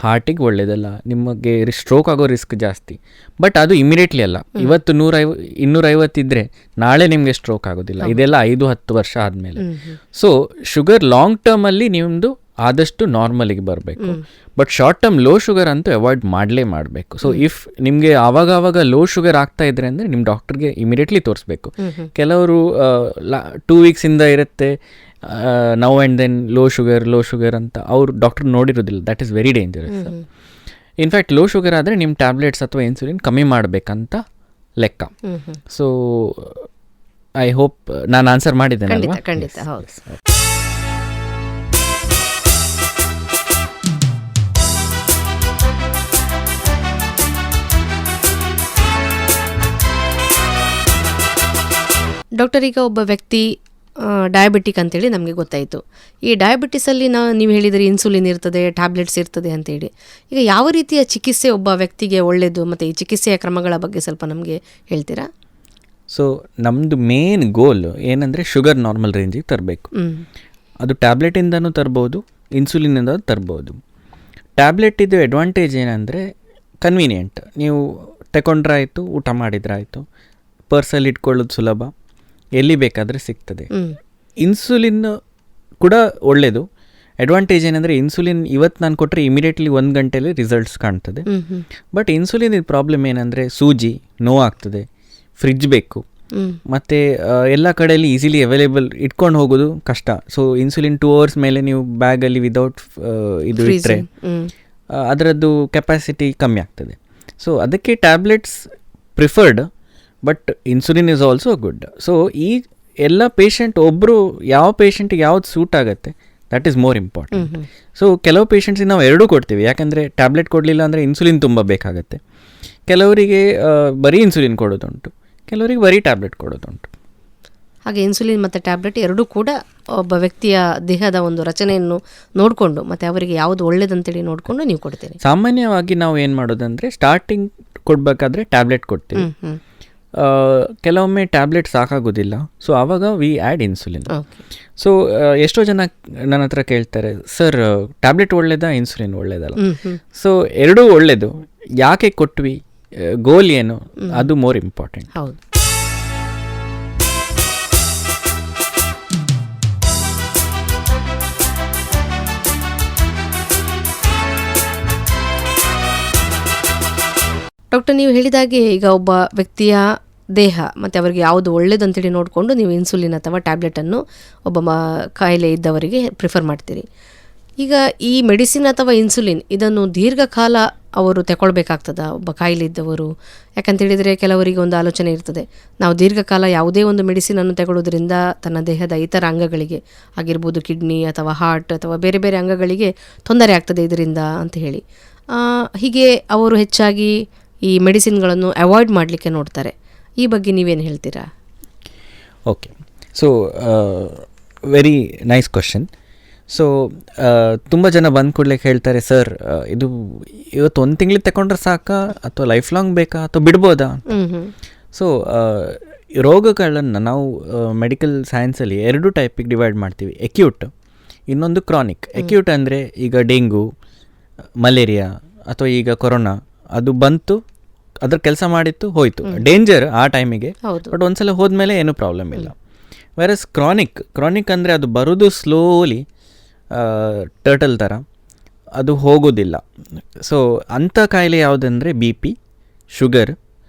ಹಾರ್ಟಿಗೆ ಒಳ್ಳೆಯದಲ್ಲ, ನಿಮಗೆ ಸ್ಟ್ರೋಕ್ ಆಗೋ ರಿಸ್ಕ್ ಜಾಸ್ತಿ. ಬಟ್ ಅದು ಇಮಿಡಿಯೇಟ್ಲಿ ಅಲ್ಲ. ಇವತ್ತು 250 ಇದ್ದರೆ ನಾಳೆ ನಿಮಗೆ ಸ್ಟ್ರೋಕ್ ಆಗೋದಿಲ್ಲ. ಇದೆಲ್ಲ 5-10 ವರ್ಷ ಆದಮೇಲೆ. ಸೊ ಶುಗರ್ ಲಾಂಗ್ ಟರ್ಮಲ್ಲಿ ನಿಮ್ಮದು ಆದಷ್ಟು ನಾರ್ಮಲಿಗೆ ಬರಬೇಕು. But short term low sugar ಅಂತೂ ಅವಾಯ್ಡ್ ಮಾಡಬೇಕು. ಸೊ ಇಫ್ ನಿಮಗೆ ಆವಾಗ ಲೋ ಶುಗರ್ ಆಗ್ತಾ ಇದ್ರೆ ಅಂದರೆ ನಿಮ್ಮ ಡಾಕ್ಟರ್ಗೆ ಇಮಿಡಿಯೇಟ್ಲಿ ತೋರಿಸ್ಬೇಕು. ಕೆಲವರು 2 ವೀಕ್ಸಿಂದ ಇರುತ್ತೆ, now and then low sugar ಅಂತ ಅವ್ರು ಡಾಕ್ಟರ್ ನೋಡಿರೋದಿಲ್ಲ. That is very dangerous. In fact low sugar ಆದರೆ ನಿಮ್ಮ ಟ್ಯಾಬ್ಲೆಟ್ಸ್ ಅಥವಾ ಇನ್ಸುಲಿನ್ ಕಮ್ಮಿ ಮಾಡಬೇಕಂತ ಲೆಕ್ಕ. ಸೊ ಐ ಹೋಪ್ ನಾನು ಆನ್ಸರ್ ಮಾಡಿದ್ದೇನೆ. ಖಂಡಿತ ಹೌದು. ಡಾಕ್ಟರ್, ಈಗ ಒಬ್ಬ ವ್ಯಕ್ತಿ ಡಯಾಬಿಟಿಕ್ ಅಂತೇಳಿ ನಮಗೆ ಗೊತ್ತಾಯಿತು. ಈ ಡಯಾಬಿಟಿಸಲ್ಲಿ ನೀವು ಹೇಳಿದರೆ ಇನ್ಸುಲಿನ್ ಇರ್ತದೆ, ಟ್ಯಾಬ್ಲೆಟ್ಸ್ ಇರ್ತದೆ ಅಂತೇಳಿ. ಈಗ ಯಾವ ರೀತಿಯ ಚಿಕಿತ್ಸೆ ಒಬ್ಬ ವ್ಯಕ್ತಿಗೆ ಒಳ್ಳೆಯದು, ಮತ್ತು ಈ ಚಿಕಿತ್ಸೆಯ ಕ್ರಮಗಳ ಬಗ್ಗೆ ಸ್ವಲ್ಪ ನಮಗೆ ಹೇಳ್ತೀರಾ? ಸೊ ನಮ್ಮದು ಮೇನ್ ಗೋಲ್ ಏನಂದರೆ ಶುಗರ್ ನಾರ್ಮಲ್ ರೇಂಜಿಗೆ ತರಬೇಕು. ಅದು ಟ್ಯಾಬ್ಲೆಟಿಂದನೂ ತರ್ಬೋದು, ಇನ್ಸುಲಿನಿಂದ ತರ್ಬೋದು. ಟ್ಯಾಬ್ಲೆಟಿದ್ದು ಅಡ್ವಾಂಟೇಜ್ ಏನಂದರೆ ಕನ್ವೀನಿಯೆಂಟ್, ನೀವು ತಗೊಂಡ್ರಾಯ್ತು, ಊಟ ಮಾಡಿದ್ರಾಯ್ತು, ಪರ್ಸಲ್ಲಿ ಇಟ್ಕೊಳ್ಳೋದು ಸುಲಭ, ಎಲ್ಲಿ ಬೇಕಾದರೆ ಸಿಗ್ತದೆ. ಇನ್ಸುಲಿನ್ ಕೂಡ ಒಳ್ಳೆಯದು. ಅಡ್ವಾಂಟೇಜ್ ಏನಂದರೆ ಇನ್ಸುಲಿನ್ ಇವತ್ತು ನಾನು ಕೊಟ್ಟರೆ ಇಮಿಡಿಯೇಟ್ಲಿ 1 ಗಂಟೆಯಲ್ಲಿ ರಿಸಲ್ಟ್ಸ್ ಕಾಣ್ತದೆ. ಬಟ್ ಇನ್ಸುಲಿನ್ ಪ್ರಾಬ್ಲಮ್ ಏನಂದರೆ ಸೂಜಿ ನೋವಾಗ್ತದೆ, ಫ್ರಿಡ್ಜ್ ಬೇಕು, ಮತ್ತು ಎಲ್ಲ ಕಡೆಯಲ್ಲಿ ಈಸಿಲಿ ಅವೈಲೇಬಲ್ ಇಟ್ಕೊಂಡು ಹೋಗೋದು ಕಷ್ಟ. ಸೊ ಇನ್ಸುಲಿನ್ 2 hours ಮೇಲೆ ನೀವು ಬ್ಯಾಗಲ್ಲಿ ವಿದೌಟ್ ಇದು ಇಟ್ಟರೆ ಅದರದ್ದು ಕೆಪಾಸಿಟಿ ಕಮ್ಮಿ ಆಗ್ತದೆ. ಸೊ ಅದಕ್ಕೆ tablets preferred, but insulin is also good. So ಈ ಎಲ್ಲ ಪೇಷಂಟ್ ಒಬ್ಬರು ಯಾವ ಪೇಷಂಟಿಗೆ ಯಾವ್ದು ಸೂಟ್ ಆಗುತ್ತೆ, that is more important. So ಕೆಲವು ಪೇಷಂಟ್ಸಿಗೆ ನಾವು ಎರಡೂ ಕೊಡ್ತೀವಿ, ಯಾಕಂದರೆ ಟ್ಯಾಬ್ಲೆಟ್ ಕೊಡಲಿಲ್ಲ ಅಂದರೆ ಇನ್ಸುಲಿನ್ ತುಂಬ ಬೇಕಾಗುತ್ತೆ. ಕೆಲವರಿಗೆ ಬರೀ ಇನ್ಸುಲಿನ್ ಕೊಡೋದುಂಟು, ಕೆಲವರಿಗೆ ಬರೀ ಟ್ಯಾಬ್ಲೆಟ್ ಕೊಡೋದುಂಟು. ಹಾಗೆ ಇನ್ಸುಲಿನ್ ಮತ್ತು ಟ್ಯಾಬ್ಲೆಟ್ ಎರಡೂ ಕೂಡ ಒಬ್ಬ ವ್ಯಕ್ತಿಯ ದೇಹದ ಒಂದು ರಚನೆಯನ್ನು ನೋಡಿಕೊಂಡು ಮತ್ತು ಅವರಿಗೆ ಯಾವುದು ಒಳ್ಳೇದಂತೇಳಿ ನೋಡಿಕೊಂಡು ನೀವು ಕೊಡ್ತೀರಿ. ಸಾಮಾನ್ಯವಾಗಿ ನಾವು ಏನು ಮಾಡೋದಂದರೆ ಸ್ಟಾರ್ಟಿಂಗ್ ಕೊಡಬೇಕಾದ್ರೆ ಟ್ಯಾಬ್ಲೆಟ್ ಕೊಡ್ತೀವಿ. ಕೆಲವೊಮ್ಮೆ ಟ್ಯಾಬ್ಲೆಟ್ ಸಾಕಾಗೋದಿಲ್ಲ, ಸೊ ಆವಾಗ ವಿ ಆ್ಯಡ್ ಇನ್ಸುಲಿನ್. ಸೊ ಎಷ್ಟೋ ಜನ ನನ್ನ ಹತ್ರ ಕೇಳ್ತಾರೆ, ಸರ್ ಟ್ಯಾಬ್ಲೆಟ್ ಒಳ್ಳೇದಾ ಇನ್ಸುಲಿನ್ ಒಳ್ಳೇದಲ್ಲ? ಸೊ ಎರಡೂ ಒಳ್ಳೆಯದು, ಯಾಕೆ ಕೊಟ್ವಿ, ಗೋಲ್ ಏನು, ಅದು ಮೋರ್ ಇಂಪಾರ್ಟೆಂಟ್. ಹೌದು. ಡಾಕ್ಟರ್, ನೀವು ಹೇಳಿದಾಗೆ ಈಗ ಒಬ್ಬ ವ್ಯಕ್ತಿಯ ದೇಹ ಮತ್ತು ಅವರಿಗೆ ಯಾವುದು ಒಳ್ಳೆಯದಂತೇಳಿ ನೋಡಿಕೊಂಡು ನೀವು ಇನ್ಸುಲಿನ್ ಅಥವಾ ಟ್ಯಾಬ್ಲೆಟನ್ನು ಒಬ್ಬ ಕಾಯಿಲೆ ಇದ್ದವರಿಗೆ ಪ್ರಿಫರ್ ಮಾಡ್ತೀರಿ. ಈಗ ಈ ಮೆಡಿಸಿನ್ ಅಥವಾ ಇನ್ಸುಲಿನ್ ಇದನ್ನು ದೀರ್ಘಕಾಲ ಅವರು ತಗೊಳ್ಬೇಕಾಗ್ತದ ಒಬ್ಬ ಕಾಯಿಲೆ ಇದ್ದವರು? ಯಾಕಂತೇಳಿದರೆ ಕೆಲವರಿಗೆ ಒಂದು ಆಲೋಚನೆ ಇರ್ತದೆ, ನಾವು ದೀರ್ಘಕಾಲ ಯಾವುದೇ ಒಂದು ಮೆಡಿಸಿನನ್ನು ತಗೊಳ್ಳೋದ್ರಿಂದ ತನ್ನ ದೇಹದ ಇತರ ಅಂಗಗಳಿಗೆ ಆಗಿರ್ಬೋದು, ಕಿಡ್ನಿ ಅಥವಾ ಹಾರ್ಟ್ ಅಥವಾ ಬೇರೆ ಬೇರೆ ಅಂಗಗಳಿಗೆ ತೊಂದರೆ ಆಗ್ತದೆ ಇದರಿಂದ ಅಂತ ಹೇಳಿ. ಹೀಗೆ ಅವರು ಹೆಚ್ಚಾಗಿ ಈ ಮೆಡಿಸಿನ್ಗಳನ್ನು ಅವಾಯ್ಡ್ ಮಾಡಲಿಕ್ಕೆ ನೋಡ್ತಾರೆ. ಈ ಬಗ್ಗೆ ನೀವೇನು ಹೇಳ್ತೀರಾ? Okay, so very nice question. So ತುಂಬ ಜನ ಬಂದ ಕೂಡಲೇ ಹೇಳ್ತಾರೆ, ಸರ್ ಇದು ಇವತ್ತು 1 ತಿಂಗಳಿಗೆ ತಗೊಂಡ್ರೆ ಸಾಕಾ ಅಥವಾ ಲೈಫ್ ಲಾಂಗ್ ಬೇಕಾ ಅಥವಾ ಬಿಡ್ಬೋದಾ? ಸೊ ರೋಗಗಳನ್ನು ನಾವು ಮೆಡಿಕಲ್ ಸೈನ್ಸಲ್ಲಿ 2 ಟೈಪಿಗೆ ಡಿವೈಡ್ ಮಾಡ್ತೀವಿ, ಎಕ್ಯೂಟ್ ಇನ್ನೊಂದು ಕ್ರಾನಿಕ್. ಎಕ್ಯೂಟ್ ಅಂದರೆ ಈಗ ಡೆಂಗು, ಮಲೇರಿಯಾ ಅಥವಾ ಈಗ ಕೊರೋನಾ, ಅದು ಬಂತು, ಅದ್ರ ಕೆಲಸ ಮಾಡಿತ್ತು, ಹೋಯಿತು, ಡೇಂಜರ್ ಆ ಟೈಮಿಗೆ, ಬಟ್ ಒಂದ್ಸಲ ಹೋದ್ಮೇಲೆ ಏನೂ ಪ್ರಾಬ್ಲಮ್ ಇಲ್ಲ. ವೆರಸ್ ಕ್ರಾನಿಕ್ ಅಂದರೆ ಅದು ಬರೋದು ಸ್ಲೋಲಿ, ಟರ್ಟಲ್ ಥರ, ಅದು ಹೋಗೋದಿಲ್ಲ. ಸೊ ಅಂಥ ಕಾಯಿಲೆ ಯಾವುದಂದರೆ BP, ಶುಗರ್,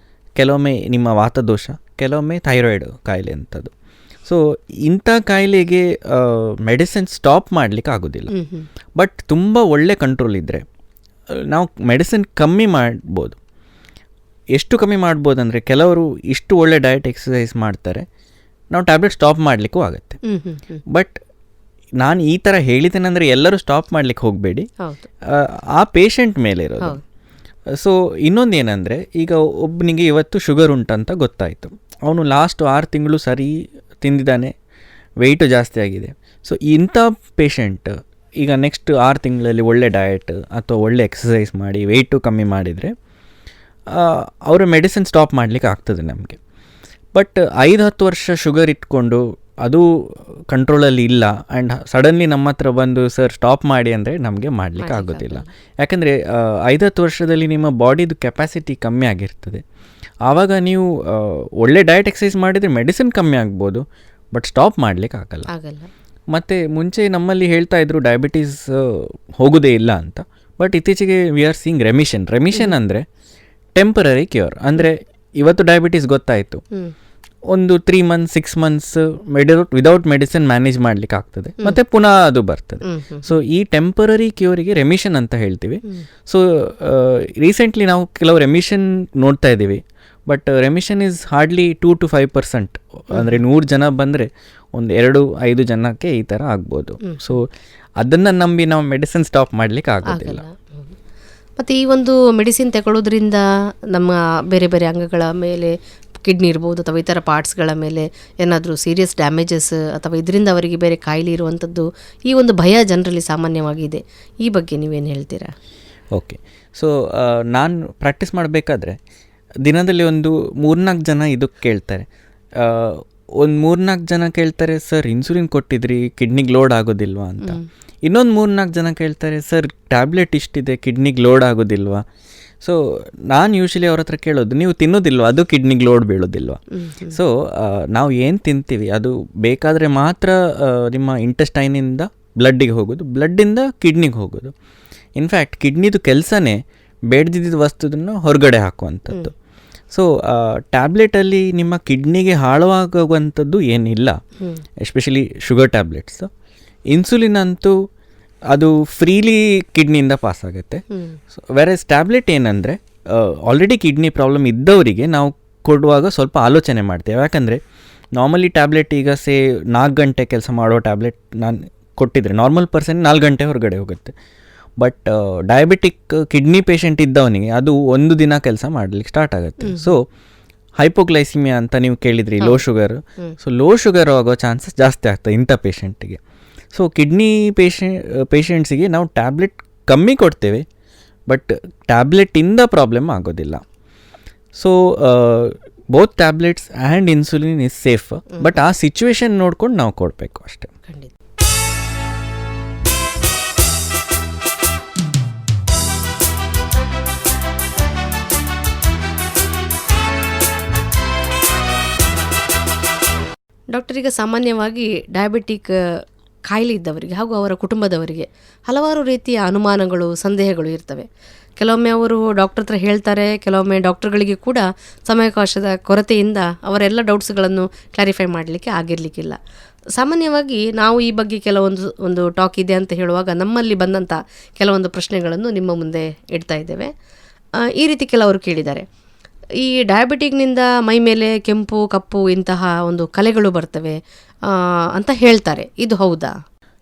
ಕೆಲವೊಮ್ಮೆ ನಿಮ್ಮ ವಾತದೋಷ, ಕೆಲವೊಮ್ಮೆ ಥೈರಾಯ್ಡ್ ಕಾಯಿಲೆ ಅಂಥದ್ದು. ಸೊ ಇಂಥ ಕಾಯಿಲೆಗೆ ಮೆಡಿಸಿನ್ ಸ್ಟಾಪ್ ಮಾಡಲಿಕ್ಕೆ ಆಗೋದಿಲ್ಲ. ಬಟ್ ತುಂಬ ಒಳ್ಳೆ ಕಂಟ್ರೋಲ್ ಇದ್ದರೆ ನಾವು ಮೆಡಿಸಿನ್ ಕಮ್ಮಿ ಮಾಡ್ಬೋದು. ಎಷ್ಟು ಕಮ್ಮಿ ಮಾಡ್ಬೋದು ಅಂದರೆ, ಕೆಲವರು ಇಷ್ಟು ಒಳ್ಳೆ ಡಯಟ್ ಎಕ್ಸಸೈಸ್ ಮಾಡ್ತಾರೆ, ನಾವು ಟ್ಯಾಬ್ಲೆಟ್ ಸ್ಟಾಪ್ ಮಾಡಲಿಕ್ಕೂ ಆಗುತ್ತೆ. ಬಟ್ ನಾನು ಈ ಥರ ಹೇಳಿದ್ದೇನೆ ಅಂದರೆ ಎಲ್ಲರೂ ಸ್ಟಾಪ್ ಮಾಡಲಿಕ್ಕೆ ಹೋಗಬೇಡಿ, ಆ ಪೇಷಂಟ್ ಮೇಲೆ ಇರೋದು. ಸೊ ಇನ್ನೊಂದು ಏನಂದರೆ, ಈಗ ಒಬ್ಬನಿಗೆ ಇವತ್ತು ಶುಗರ್ ಉಂಟಂತ ಗೊತ್ತಾಯಿತು, ಅವನು ಲಾಸ್ಟ್ 6 ತಿಂಗಳು ಸರಿ ತಿಂದಿದ್ದಾನೆ, ವೆಯ್ಟು ಜಾಸ್ತಿ ಆಗಿದೆ. ಸೊ ಇಂಥ ಪೇಷಂಟ್ ಈಗ ನೆಕ್ಸ್ಟ್ 6 ತಿಂಗಳಲ್ಲಿ ಒಳ್ಳೆ ಡಯಟ್ ಅಥವಾ ಒಳ್ಳೆ ಎಕ್ಸಸೈಸ್ ಮಾಡಿ ವೆಯ್ಟು ಕಮ್ಮಿ ಮಾಡಿದರೆ ಅವರ ಮೆಡಿಸಿನ್ ಸ್ಟಾಪ್ ಮಾಡಲಿಕ್ಕೆ ಆಗ್ತದೆ ನಮಗೆ. ಬಟ್ 5-10 ವರ್ಷ ಶುಗರ್ ಇಟ್ಕೊಂಡು ಅದು ಕಂಟ್ರೋಲಲ್ಲಿ ಇಲ್ಲ ಆ್ಯಂಡ್ ಸಡನ್ಲಿ ನಮ್ಮ ಹತ್ರ ಬಂದು ಸರ್ ಸ್ಟಾಪ್ ಮಾಡಿ ಅಂದರೆ ನಮಗೆ ಮಾಡಲಿಕ್ಕೆ ಆಗೋದಿಲ್ಲ. ಯಾಕಂದರೆ 5-10 ವರ್ಷದಲ್ಲಿ ನಿಮ್ಮ ಬಾಡಿದು ಕೆಪಾಸಿಟಿ ಕಮ್ಮಿ ಆಗಿರ್ತದೆ. ಆವಾಗ ನೀವು ಒಳ್ಳೆ ಡಯಟ್ ಎಕ್ಸಸೈಸ್ ಮಾಡಿದರೆ ಮೆಡಿಸಿನ್ ಕಮ್ಮಿ ಆಗ್ಬೋದು, ಬಟ್ ಸ್ಟಾಪ್ ಮಾಡಲಿಕ್ಕೆ ಆಗಲ್ಲ. ಮತ್ತು ಮುಂಚೆ ನಮ್ಮಲ್ಲಿ ಹೇಳ್ತಾ ಇದ್ರು ಡಯಾಬಿಟೀಸ್ ಹೋಗೋದೇ ಇಲ್ಲ ಅಂತ, ಬಟ್ ಇತ್ತೀಚೆಗೆ ವಿ ಆರ್ ಸೀಯಿಂಗ್ ರೆಮಿಷನ್ ಅಂದರೆ ಟೆಂಪರರಿ ಕ್ಯೂರ್. ಅಂದರೆ ಇವತ್ತು ಡಯಾಬಿಟೀಸ್ ಗೊತ್ತಾಯಿತು, ಒಂದು 3 months 6 months without medicine manage ಮಾಡಲಿಕ್ಕೆ ಆಗ್ತದೆ, ಮತ್ತು ಪುನಃ ಅದು ಬರ್ತದೆ. ಸೊ ಈ ಟೆಂಪರರಿ ಕ್ಯೂರಿಗೆ ರೆಮಿಷನ್ ಅಂತ ಹೇಳ್ತೀವಿ. ಸೊ ರೀಸೆಂಟ್ಲಿ ನಾವು ಕೆಲವು ರೆಮಿಷನ್ ನೋಡ್ತಾ ಇದ್ದೀವಿ, but remission is hardly 2 to 5%. ಅಂದರೆ 100 ಜನ ಬಂದರೆ ಒಂದು 2-5 ಜನಕ್ಕೆ ಈ ಥರ ಆಗ್ಬೋದು. ಸೊ ಅದನ್ನು ನಂಬಿ ನಾವು ಮೆಡಿಸಿನ್ ಸ್ಟಾಪ್ ಮಾಡಲಿಕ್ಕೆ ಆಗೋದಿಲ್ಲ. ಮತ್ತು ಈ ಒಂದು ಮೆಡಿಸಿನ್ ತಗೊಳ್ಳೋದ್ರಿಂದ ನಮ್ಮ ಬೇರೆ ಬೇರೆ ಅಂಗಗಳ ಮೇಲೆ, ಕಿಡ್ನಿ ಇರ್ಬೋದು ಅಥವಾ ಇತರ ಪಾರ್ಟ್ಸ್ಗಳ ಮೇಲೆ ಏನಾದರೂ ಸೀರಿಯಸ್ ಡ್ಯಾಮೇಜಸ್ ಅಥವಾ ಇದರಿಂದ ಅವರಿಗೆ ಬೇರೆ ಕಾಯಿಲೆ ಇರುವಂಥದ್ದು, ಈ ಒಂದು ಭಯ ಜನರಲ್ಲಿ ಸಾಮಾನ್ಯವಾಗಿದೆ. ಈ ಬಗ್ಗೆ ನೀವೇನು ಹೇಳ್ತೀರಾ? ಓಕೆ, ಸೊ ನಾನು ಪ್ರಾಕ್ಟೀಸ್ ಮಾಡಬೇಕಾದ್ರೆ ದಿನದಲ್ಲಿ ಒಂದು 3-4 ಜನ ಇದಕ್ಕೆ ಕೇಳ್ತಾರೆ. ಒಂದು 3-4 ಜನ ಕೇಳ್ತಾರೆ, ಸರ್ ಇನ್ಸುಲಿನ್ ಕೊಟ್ಟಿದ್ರಿ, ಕಿಡ್ನಿಗೆ ಲೋಡ್ ಆಗೋದಿಲ್ವಾ ಅಂತ. ಇನ್ನೊಂದು 3-4 ಜನ ಕೇಳ್ತಾರೆ, ಸರ್ ಟ್ಯಾಬ್ಲೆಟ್ ಇಷ್ಟಿದೆ, ಕಿಡ್ನಿಗೆ ಲೋಡ್ ಆಗೋದಿಲ್ವಾ. ಸೊ ನಾನು ಯೂಶ್ವಲಿ ಅವ್ರ ಹತ್ರ ಕೇಳೋದು, ನೀವು ತಿನ್ನೋದಿಲ್ವ, ಅದು ಕಿಡ್ನಿಗೆ ಲೋಡ್ ಬೀಳೋದಿಲ್ವ. ಸೊ ನಾವು ಏನು ತಿಂತೀವಿ ಅದು ಬೇಕಾದರೆ ಮಾತ್ರ ನಿಮ್ಮ ಇಂಟೆಸ್ಟೈನಿಂದ ಬ್ಲಡ್ಡಿಗೆ ಹೋಗೋದು, ಬ್ಲಡ್ಡಿಂದ ಕಿಡ್ನಿಗೆ ಹೋಗೋದು. ಇನ್ಫ್ಯಾಕ್ಟ್ ಕಿಡ್ನಿದು ಕೆಲಸನೇ ಬೇಡದಿದ್ದ ವಸ್ತುದನ್ನು ಹೊರಗಡೆ ಹಾಕುವಂಥದ್ದು. ಸೊ ಟ್ಯಾಬ್ಲೆಟಲ್ಲಿ ನಿಮ್ಮ ಕಿಡ್ನಿಗೆ ಹಾಳಾಗುವಂಥದ್ದು ಏನಿಲ್ಲ, ಎಸ್ಪೆಷಲಿ ಶುಗರ್ ಟ್ಯಾಬ್ಲೆಟ್ಸ್. ಇನ್ಸುಲಿನ್ ಅಂತೂ ಅದು ಫ್ರೀಲಿ ಕಿಡ್ನಿಯಿಂದ ಪಾಸ್ ಆಗುತ್ತೆ. ವೆರಸ್ ಟ್ಯಾಬ್ಲೆಟ್ ಏನಂದರೆ ಆಲ್ರೆಡಿ ಕಿಡ್ನಿ ಪ್ರಾಬ್ಲಮ್ ಇದ್ದವರಿಗೆ ನಾವು ಕೊಡುವಾಗ ಸ್ವಲ್ಪ ಆಲೋಚನೆ ಮಾಡ್ತೇವೆ. ಯಾಕಂದರೆ ನಾರ್ಮಲಿ ಟ್ಯಾಬ್ಲೆಟ್ ಈಗ 4 ಗಂಟೆ ಕೆಲಸ ಮಾಡೋ ಟ್ಯಾಬ್ಲೆಟ್ ನಾನು ಕೊಟ್ಟಿದ್ರೆ ನಾರ್ಮಲ್ ಪರ್ಸನ್ 4 ಗಂಟೆ ಹೊರಗಡೆ ಹೋಗುತ್ತೆ. ಬಟ್ ಡಯಾಬಿಟಿಕ್ ಕಿಡ್ನಿ ಪೇಷಂಟ್ ಇದ್ದವನಿಗೆ ಅದು 1 ದಿನ ಕೆಲಸ ಮಾಡಲಿಕ್ಕೆ ಸ್ಟಾರ್ಟ್ ಆಗುತ್ತೆ. ಸೊ ಹೈಪೋಗ್ಲೈಸಿಮಿಯಾ ಅಂತ ನೀವು ಕೇಳಿದ್ರಿ, low sugar. So low sugar ಆಗೋ ಚಾನ್ಸಸ್ ಜಾಸ್ತಿ ಆಗ್ತದೆ ಇಂಥ ಪೇಷಂಟಿಗೆ. ಸೊ ಕಿಡ್ನಿ ಪೇಷಂಟ್ಸಿಗೆ ನಾವು ಟ್ಯಾಬ್ಲೆಟ್ ಕಮ್ಮಿ ಕೊಡ್ತೇವೆ, ಬಟ್ ಟ್ಯಾಬ್ಲೆಟಿಂದ ಪ್ರಾಬ್ಲಮ್ ಆಗೋದಿಲ್ಲ. So both tablets and insulin is safe, but ಆ ಸಿಚುವೇಶನ್ ನೋಡ್ಕೊಂಡು ನಾವು ಕೊಡಬೇಕು ಅಷ್ಟೇ. ಡಾಕ್ಟರ್, ಈಗ ಸಾಮಾನ್ಯವಾಗಿ ಡಯಾಬಿಟಿಕ್ ಕಾಯಿಲೆ ಇದ್ದವರಿಗೆ ಹಾಗೂ ಅವರ ಕುಟುಂಬದವರಿಗೆ ಹಲವಾರು ರೀತಿಯ ಅನುಮಾನಗಳು, ಸಂದೇಹಗಳು ಇರ್ತವೆ. ಕೆಲವೊಮ್ಮೆ ಅವರು ಡಾಕ್ಟರ್ ಹತ್ರ ಹೇಳ್ತಾರೆ, ಕೆಲವೊಮ್ಮೆ ಡಾಕ್ಟರ್ಗಳಿಗೆ ಕೂಡ ಸಮಯಾವಕಾಶದ ಕೊರತೆಯಿಂದ ಅವರೆಲ್ಲ ಡೌಟ್ಸ್ಗಳನ್ನು ಕ್ಲಾರಿಫೈ ಮಾಡಲಿಕ್ಕೆ ಆಗಿರಲಿಕ್ಕಿಲ್ಲ. ಸಾಮಾನ್ಯವಾಗಿ ನಾವು ಈ ಬಗ್ಗೆ ಒಂದು ಟಾಕ್ ಇದೆ ಅಂತ ಹೇಳುವಾಗ ನಮ್ಮಲ್ಲಿ ಬಂದಂಥ ಕೆಲವೊಂದು ಪ್ರಶ್ನೆಗಳನ್ನು ನಿಮ್ಮ ಮುಂದೆ ಇಡ್ತಾ ಇದ್ದೇವೆ. ಈ ರೀತಿ ಕೆಲವರು ಕೇಳಿದ್ದಾರೆ, ಈ ಡಯಾಬಿಟಿಕ್ನಿಂದ ಮೈ ಮೇಲೆ ಕೆಂಪು, ಕಪ್ಪು ಇಂತಹ ಒಂದು ಕಲೆಗಳು ಬರ್ತವೆ ಅಂತ ಹೇಳ್ತಾರೆ. ಇದು ಹೌದಾ?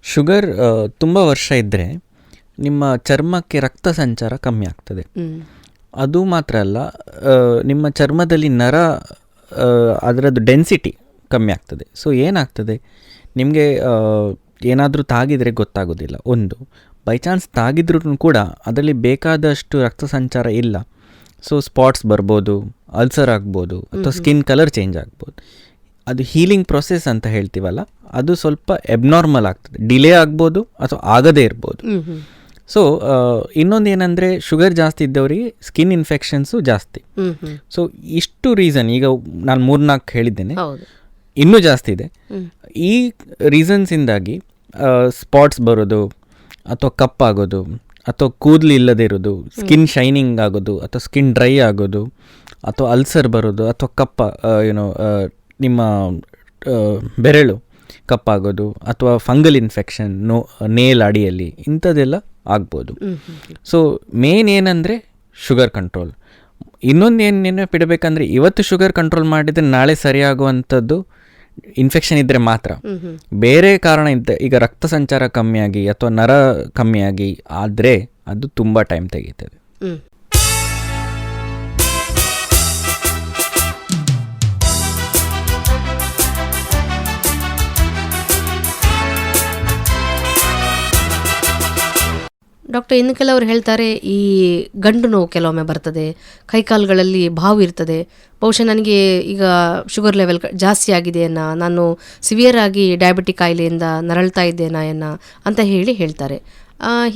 ಶುಗರ್ ತುಂಬ ವರ್ಷ ಇದ್ದರೆ ನಿಮ್ಮ ಚರ್ಮಕ್ಕೆ ರಕ್ತ ಸಂಚಾರ ಕಮ್ಮಿ ಆಗ್ತದೆ. ಅದು ಮಾತ್ರ ಅಲ್ಲ, ನಿಮ್ಮ ಚರ್ಮದಲ್ಲಿ ನರ ಅದರದ್ದು ಡೆನ್ಸಿಟಿ ಕಮ್ಮಿ ಆಗ್ತದೆ. ಸೊ ಏನಾಗ್ತದೆ, ನಿಮಗೆ ಏನಾದರೂ ತಾಗಿದರೆ ಗೊತ್ತಾಗೋದಿಲ್ಲ. ಒಂದು ಬೈ ಚಾನ್ಸ್ ತಾಗಿದ್ರೂ ಕೂಡ ಅದರಲ್ಲಿ ಬೇಕಾದಷ್ಟು ರಕ್ತ ಸಂಚಾರ ಇಲ್ಲ. ಸೊ ಸ್ಪಾಟ್ಸ್ ಬರ್ಬೋದು, ಅಲ್ಸರ್ ಆಗ್ಬೋದು, ಅಥವಾ ಸ್ಕಿನ್ ಕಲರ್ ಚೇಂಜ್ ಆಗ್ಬೋದು. ಅದು ಹೀಲಿಂಗ್ ಪ್ರೊಸೆಸ್ ಅಂತ ಹೇಳ್ತೀವಲ್ಲ, ಅದು ಸ್ವಲ್ಪ ಎಬ್ನಾರ್ಮಲ್ ಆಗ್ತದೆ, ಡಿಲೇ ಆಗ್ಬೋದು ಅಥವಾ ಆಗದೇ ಇರ್ಬೋದು. ಸೊ ಇನ್ನೊಂದು ಏನಂದರೆ, ಶುಗರ್ ಜಾಸ್ತಿ ಇದ್ದವರಿಗೆ ಸ್ಕಿನ್ ಇನ್ಫೆಕ್ಷನ್ಸು ಜಾಸ್ತಿ. ಸೊ ಇಷ್ಟು ರೀಸನ್, ಈಗ ನಾನು 3-4 ಹೇಳಿದ್ದೇನೆ, ಇನ್ನೂ ಜಾಸ್ತಿ ಇದೆ. ಈ ರೀಸನ್ಸಿಂದಾಗಿ ಸ್ಪಾಟ್ಸ್ ಬರೋದು, ಅಥವಾ ಕಪ್ಪಾಗೋದು, ಅಥವಾ ಕೂದಲು ಇಲ್ಲದೇ ಇರೋದು, ಸ್ಕಿನ್ ಶೈನಿಂಗ್ ಆಗೋದು, ಅಥವಾ ಸ್ಕಿನ್ ಡ್ರೈ ಆಗೋದು, ಅಥವಾ ಅಲ್ಸರ್ ಬರೋದು, ಅಥವಾ ಕಪ್ಪ ನಿಮ್ಮ ಬೆರಳು ಕಪ್ಪಾಗೋದು, ಅಥವಾ ಫಂಗಲ್ ಇನ್ಫೆಕ್ಷನ್ ನೇಲ್ ಅಡಿಯಲ್ಲಿ, ಇಂಥದ್ದೆಲ್ಲ ಆಗ್ಬೋದು. ಸೊ ಮೇನ್ ಏನಂದರೆ ಶುಗರ್ ಕಂಟ್ರೋಲ್. ಇನ್ನೊಂದು ಏನು ನೆನಪಿಡಬೇಕಂದ್ರೆ, ಇವತ್ತು ಶುಗರ್ ಕಂಟ್ರೋಲ್ ಮಾಡಿದರೆ ನಾಳೆ ಸರಿಯಾಗುವಂಥದ್ದು ಇನ್ಫೆಕ್ಷನ್ ಇದ್ದರೆ ಮಾತ್ರ. ಬೇರೆ ಕಾರಣ ಇದ್ದ, ಈಗ ರಕ್ತ ಸಂಚಾರ ಕಮ್ಮಿಯಾಗಿ ಅಥವಾ ನರ ಕಮ್ಮಿಯಾಗಿ ಆದರೆ ಅದು ತುಂಬ ಟೈಮ್ ತೆಗೀತದೆ. ಡಾಕ್ಟರ್, ಇನ್ನು ಕೆಲವರು ಹೇಳ್ತಾರೆ ಈ ಗಂಡು ನೋವು ಕೆಲವೊಮ್ಮೆ ಬರ್ತದೆ, ಕೈಕಾಲುಗಳಲ್ಲಿ ಬಾವು ಇರ್ತದೆ, ಬಹುಶಃ ನನಗೆ ಈಗ ಶುಗರ್ ಲೆವೆಲ್ ಜಾಸ್ತಿ ಆಗಿದೆಯನ್ನ, ನಾನು ಸಿವಿಯರ್ ಆಗಿ ಡಯಾಬಿಟಿಕ್ ಕಾಯಿಲೆಯಿಂದ ನರಳ್ತಾ ಇದ್ದೇನಾ ಅಂತ ಹೇಳ್ತಾರೆ.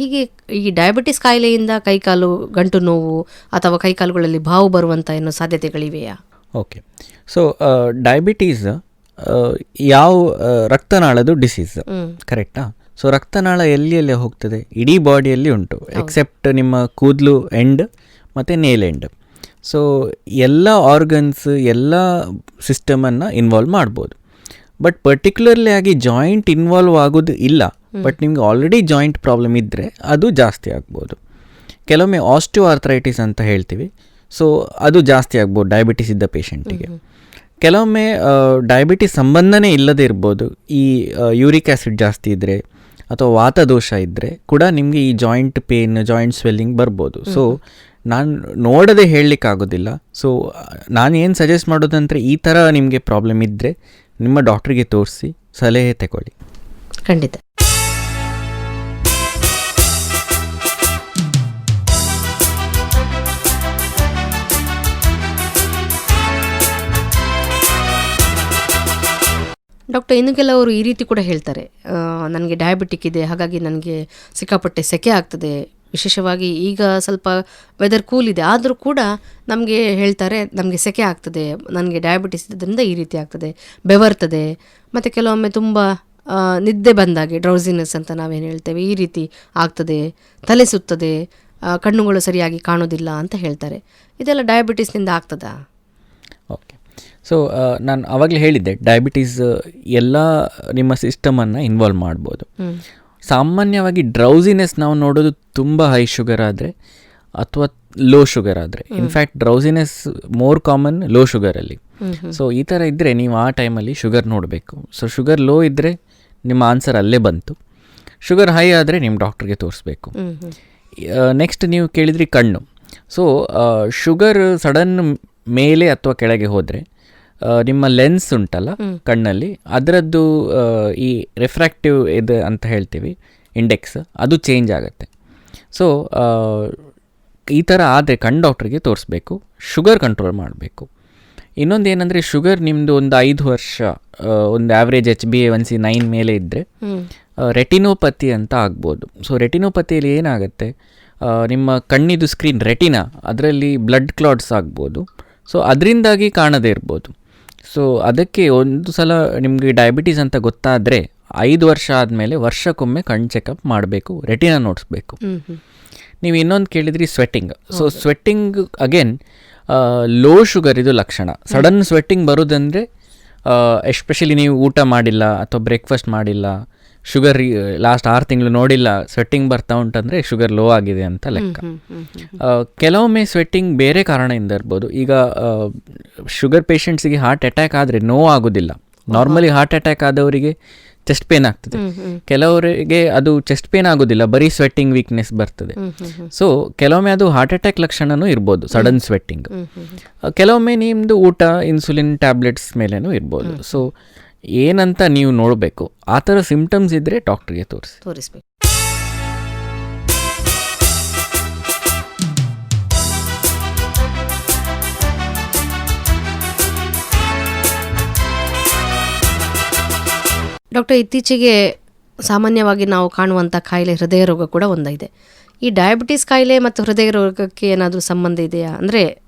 ಹೀಗೆ ಈ ಡಯಾಬಿಟಿಸ್ ಕಾಯಿಲೆಯಿಂದ ಕೈಕಾಲು ಗಂಟು ನೋವು ಅಥವಾ ಕೈಕಾಲುಗಳಲ್ಲಿ ಬಾವು ಬರುವಂಥ ಏನೋ ಸಾಧ್ಯತೆಗಳಿವೆಯಾ? ಓಕೆ, ಸೊ ಡಯಾಬಿಟೀಸ್ ಯಾವ ರಕ್ತನಾಳದ ಡಿಸೀಸ್, ಕರೆಕ್ಟಾ? ಸೊ ರಕ್ತನಾಳ ಎಲ್ಲಿ ಹೋಗ್ತದೆ? ಇಡೀ ಬಾಡಿಯಲ್ಲಿ ಉಂಟು, ಎಕ್ಸೆಪ್ಟ್ ನಿಮ್ಮ ಕೂದಲು ಎಂಡ್ ಮತ್ತು ನೇಲ್ ಎಂಡ್. ಸೊ ಎಲ್ಲ ಆರ್ಗನ್ಸ್, ಎಲ್ಲ ಸಿಸ್ಟಮನ್ನು ಇನ್ವಾಲ್ವ್ ಮಾಡ್ಬೋದು. ಬಟ್ ಪರ್ಟಿಕ್ಯುಲರ್ಲಿ ಆಗಿ ಜಾಯಿಂಟ್ ಇನ್ವಾಲ್ವ್ ಆಗೋದು ಇಲ್ಲ. ಬಟ್ ನಿಮ್ಗೆ ಆಲ್ರೆಡಿ ಜಾಯಿಂಟ್ ಪ್ರಾಬ್ಲಮ್ ಇದ್ದರೆ ಅದು ಜಾಸ್ತಿ ಆಗ್ಬೋದು. ಕೆಲವೊಮ್ಮೆ ಆಸ್ಟಿಯೋ ಆರ್ಥರೈಟಿಸ್ ಅಂತ ಹೇಳ್ತೀವಿ, ಸೊ ಅದು ಜಾಸ್ತಿ ಆಗ್ಬೋದು ಡಯಾಬಿಟಿಸ್ ಇದ್ದ ಪೇಷಂಟಿಗೆ. ಕೆಲವೊಮ್ಮೆ ಡಯಾಬಿಟಿಸ್ ಸಂಬಂಧನೇ ಇಲ್ಲದೇ ಇರ್ಬೋದು. ಈ ಯೂರಿಕ್ ಆ್ಯಸಿಡ್ ಜಾಸ್ತಿ ಇದ್ದರೆ ಅಥವಾ ವಾತದೋಷ ಇದ್ದರೆ ಕೂಡ ನಿಮಗೆ ಈ ಜಾಯಿಂಟ್ ಪೇನ್, ಜಾಯಿಂಟ್ ಸ್ವೆಲ್ಲಿಂಗ್ ಬರ್ಬೋದು. ಸೊ ನಾನು ನೋಡದೆ ಹೇಳಲಿಕ್ಕಾಗೋದಿಲ್ಲ. ಸೊ ನಾನು ಏನು ಸಜೆಸ್ಟ್ ಮಾಡೋದಂದರೆ, ಈ ಥರ ನಿಮಗೆ ಪ್ರಾಬ್ಲಮ್ ಇದ್ದರೆ ನಿಮ್ಮ ಡಾಕ್ಟ್ರಿಗೆ ತೋರಿಸಿ ಸಲಹೆ ತಗೊಳ್ಳಿ. ಖಂಡಿತ. ಡಾಕ್ಟರ್, ಇನ್ನು ಕೆಲವರು ಈ ರೀತಿ ಕೂಡ ಹೇಳ್ತಾರೆ, ನನಗೆ ಡಯಾಬಿಟಿಕ್ ಇದೆ, ಹಾಗಾಗಿ ನನಗೆ ಸಿಕ್ಕಾಪಟ್ಟೆ ಸೆಕೆ ಆಗ್ತದೆ. ವಿಶೇಷವಾಗಿ ಈಗ ಸ್ವಲ್ಪ ವೆದರ್ ಕೂಲ್ ಇದೆ, ಆದರೂ ಕೂಡ ನಮಗೆ ಹೇಳ್ತಾರೆ ನಮಗೆ ಸೆಕೆ ಆಗ್ತದೆ, ನನಗೆ ಡಯಾಬಿಟಿಸ್ ಇದ್ದರಿಂದ ಈ ರೀತಿ ಆಗ್ತದೆ, ಬೆವರ್ತದೆ, ಮತ್ತು ಕೆಲವೊಮ್ಮೆ ತುಂಬ ನಿದ್ದೆ ಬಂದಾಗೆ ಡ್ರೌಸಿನೆಸ್ ಅಂತ ನಾವೇನು ಹೇಳ್ತೇವೆ, ಈ ರೀತಿ ಆಗ್ತದೆ, ತಲೆ ಸುತ್ತದೆ, ಕಣ್ಣುಗಳು ಸರಿಯಾಗಿ ಕಾಣೋದಿಲ್ಲ ಅಂತ ಹೇಳ್ತಾರೆ. ಇದೆಲ್ಲ ಡಯಾಬಿಟಿಸ್ನಿಂದ ಆಗ್ತದಾ? ಓಕೆ, ಸೊ ನಾನು ಆವಾಗಲೇ ಹೇಳಿದ್ದೆ, ಡಯಾಬಿಟೀಸ್ ಎಲ್ಲ ನಿಮ್ಮ ಸಿಸ್ಟಮನ್ನು ಇನ್ವಾಲ್ವ್ ಮಾಡ್ಬೋದು. ಸಾಮಾನ್ಯವಾಗಿ ಡ್ರೌಸಿನೆಸ್ ನಾವು ನೋಡೋದು ತುಂಬ ಹೈ ಶುಗರ್ ಆದರೆ ಅಥವಾ ಲೋ ಶುಗರ್ ಆದರೆ. In fact drowsiness more common low ಶುಗರಲ್ಲಿ. ಸೊ ಈ ಥರ ಇದ್ದರೆ ನೀವು ಆ ಟೈಮಲ್ಲಿ ಶುಗರ್ ನೋಡಬೇಕು. ಸೊ ಶುಗರ್ ಲೋ ಇದ್ದರೆ ನಿಮ್ಮ ಆನ್ಸರ್ ಅಲ್ಲೇ ಬಂತು. ಶುಗರ್ ಹೈ ಆದರೆ ನಿಮ್ಮ ಡಾಕ್ಟ್ರಿಗೆ ತೋರಿಸ್ಬೇಕು. ನೆಕ್ಸ್ಟ್ ನೀವು ಕೇಳಿದ್ರಿ ಕಣ್ಣು. ಸೊ ಶುಗರ್ ಸಡನ್ ಮೇಲೆ ಅಥವಾ ಕೆಳಗೆ ಹೋದರೆ ನಿಮ್ಮ ಲೆನ್ಸ್ ಉಂಟಲ್ಲ ಕಣ್ಣಲ್ಲಿ, ಅದರದ್ದು ಈ ರಿಫ್ರಾಕ್ಟಿವ್ ಇದು ಅಂತ ಹೇಳ್ತೀವಿ ಇಂಡೆಕ್ಸ್, ಅದು ಚೇಂಜ್ ಆಗುತ್ತೆ. ಸೊ ಈ ಥರ ಆದರೆ ಕಣ್ಣು ಡಾಕ್ಟ್ರಿಗೆ ತೋರಿಸ್ಬೇಕು, ಶುಗರ್ ಕಂಟ್ರೋಲ್ ಮಾಡಬೇಕು. ಇನ್ನೊಂದು ಏನಂದರೆ, ಶುಗರ್ ನಿಮ್ಮದು ಒಂದು 5 ವರ್ಷ ಒಂದು ಆ್ಯಾವ್ರೇಜ್ HbA1c 9 ಮೇಲೆ ಇದ್ದರೆ ರೆಟಿನೋಪತಿ ಅಂತ ಆಗ್ಬೋದು. ಸೊ ರೆಟಿನೋಪತಿಯಲ್ಲಿ ಏನಾಗುತ್ತೆ, ನಿಮ್ಮ ಕಣ್ಣಿದು ಸ್ಕ್ರೀನ್ ರೆಟಿನಾ ಅದರಲ್ಲಿ ಬ್ಲಡ್ ಕ್ಲಾಟ್ಸ್ ಆಗ್ಬೋದು. ಸೊ ಅದರಿಂದಾಗಿ ಕಾಣದೇ ಇರ್ಬೋದು. ಸೊ ಅದಕ್ಕೆ ಒಂದು ಸಲ ನಿಮಗೆ ಡಯಾಬಿಟೀಸ್ ಅಂತ ಗೊತ್ತಾದರೆ 5 ವರ್ಷ ಆದಮೇಲೆ ವರ್ಷಕ್ಕೊಮ್ಮೆ ಕಣ್ಣು ಚೆಕಪ್ ಮಾಡಬೇಕು, ರೆಟಿನಾ ನೋಡಿಸ್ಬೇಕು. ನೀವು ಇನ್ನೊಂದು ಕೇಳಿದ್ರಿ sweating. So sweating again low sugar ಇದು ಲಕ್ಷಣ. ಸಡನ್ ಸ್ವೆಟ್ಟಿಂಗ್ ಬರೋದಂದರೆ ಎಸ್ಪೆಷಲಿ ನೀವು ಊಟ ಮಾಡಿಲ್ಲ ಅಥವಾ ಬ್ರೇಕ್ಫಾಸ್ಟ್ ಮಾಡಿಲ್ಲ, ಶುಗರ್ ಲಾಸ್ಟ್ 6 ತಿಂಗಳು ನೋಡಿಲ್ಲ, ಸ್ವೆಟ್ಟಿಂಗ್ ಬರ್ತಾ ಉಂಟಂದರೆ ಶುಗರ್ ಲೋ ಆಗಿದೆ ಅಂತ ಲೆಕ್ಕ. ಕೆಲವೊಮ್ಮೆ ಸ್ವೆಟ್ಟಿಂಗ್ ಬೇರೆ ಕಾರಣದಿಂದ ಇರ್ಬೋದು. ಈಗ ಶುಗರ್ ಪೇಷಂಟ್ಸಿಗೆ ಹಾರ್ಟ್ ಅಟ್ಯಾಕ್ ಆದರೆ ನೋವು ಆಗೋದಿಲ್ಲ. ನಾರ್ಮಲಿ ಹಾರ್ಟ್ ಅಟ್ಯಾಕ್ ಆದವರಿಗೆ ಚೆಸ್ಟ್ ಪೇನ್ ಆಗ್ತದೆ, ಕೆಲವರಿಗೆ ಅದು ಚೆಸ್ಟ್ ಪೇನ್ ಆಗೋದಿಲ್ಲ, ಬರೀ ಸ್ವೆಟ್ಟಿಂಗ್ ವೀಕ್ನೆಸ್ ಬರ್ತದೆ. ಸೊ ಕೆಲವೊಮ್ಮೆ ಅದು ಹಾರ್ಟ್ ಅಟ್ಯಾಕ್ ಲಕ್ಷಣನೂ ಇರ್ಬೋದು, ಸಡನ್ ಸ್ವೆಟ್ಟಿಂಗ್. ಕೆಲವೊಮ್ಮೆ ನಿಮ್ಮದು ಊಟ, ಇನ್ಸುಲಿನ್ ಟ್ಯಾಬ್ಲೆಟ್ಸ್ ಮೇಲೇನೂ ಇರ್ಬೋದು. ಸೊ ಏನಂತ ನೀವು ನೋಡಬೇಕು. ಆ ಥರ ಸಿಮ್ಟಮ್ಸ್ ಇದ್ದರೆ ಡಾಕ್ಟ್ರಿಗೆ ತೋರಿಸ್ಬೇಕು. ಡಾಕ್ಟರ್, ಇತ್ತೀಚೆಗೆ ಸಾಮಾನ್ಯವಾಗಿ ನಾವು ಕಾಣುವಂಥ ಕಾಯಿಲೆ ಹೃದಯ ರೋಗ ಕೂಡ ಒಂದಿದೆ. ಈ ಡಯಾಬಿಟಿಸ್ ಕಾಯಿಲೆ ಮತ್ತು ಹೃದಯ ರೋಗಕ್ಕೆ ಏನಾದರೂ ಸಂಬಂಧ ಇದೆಯಾ? ಅಂದರೆ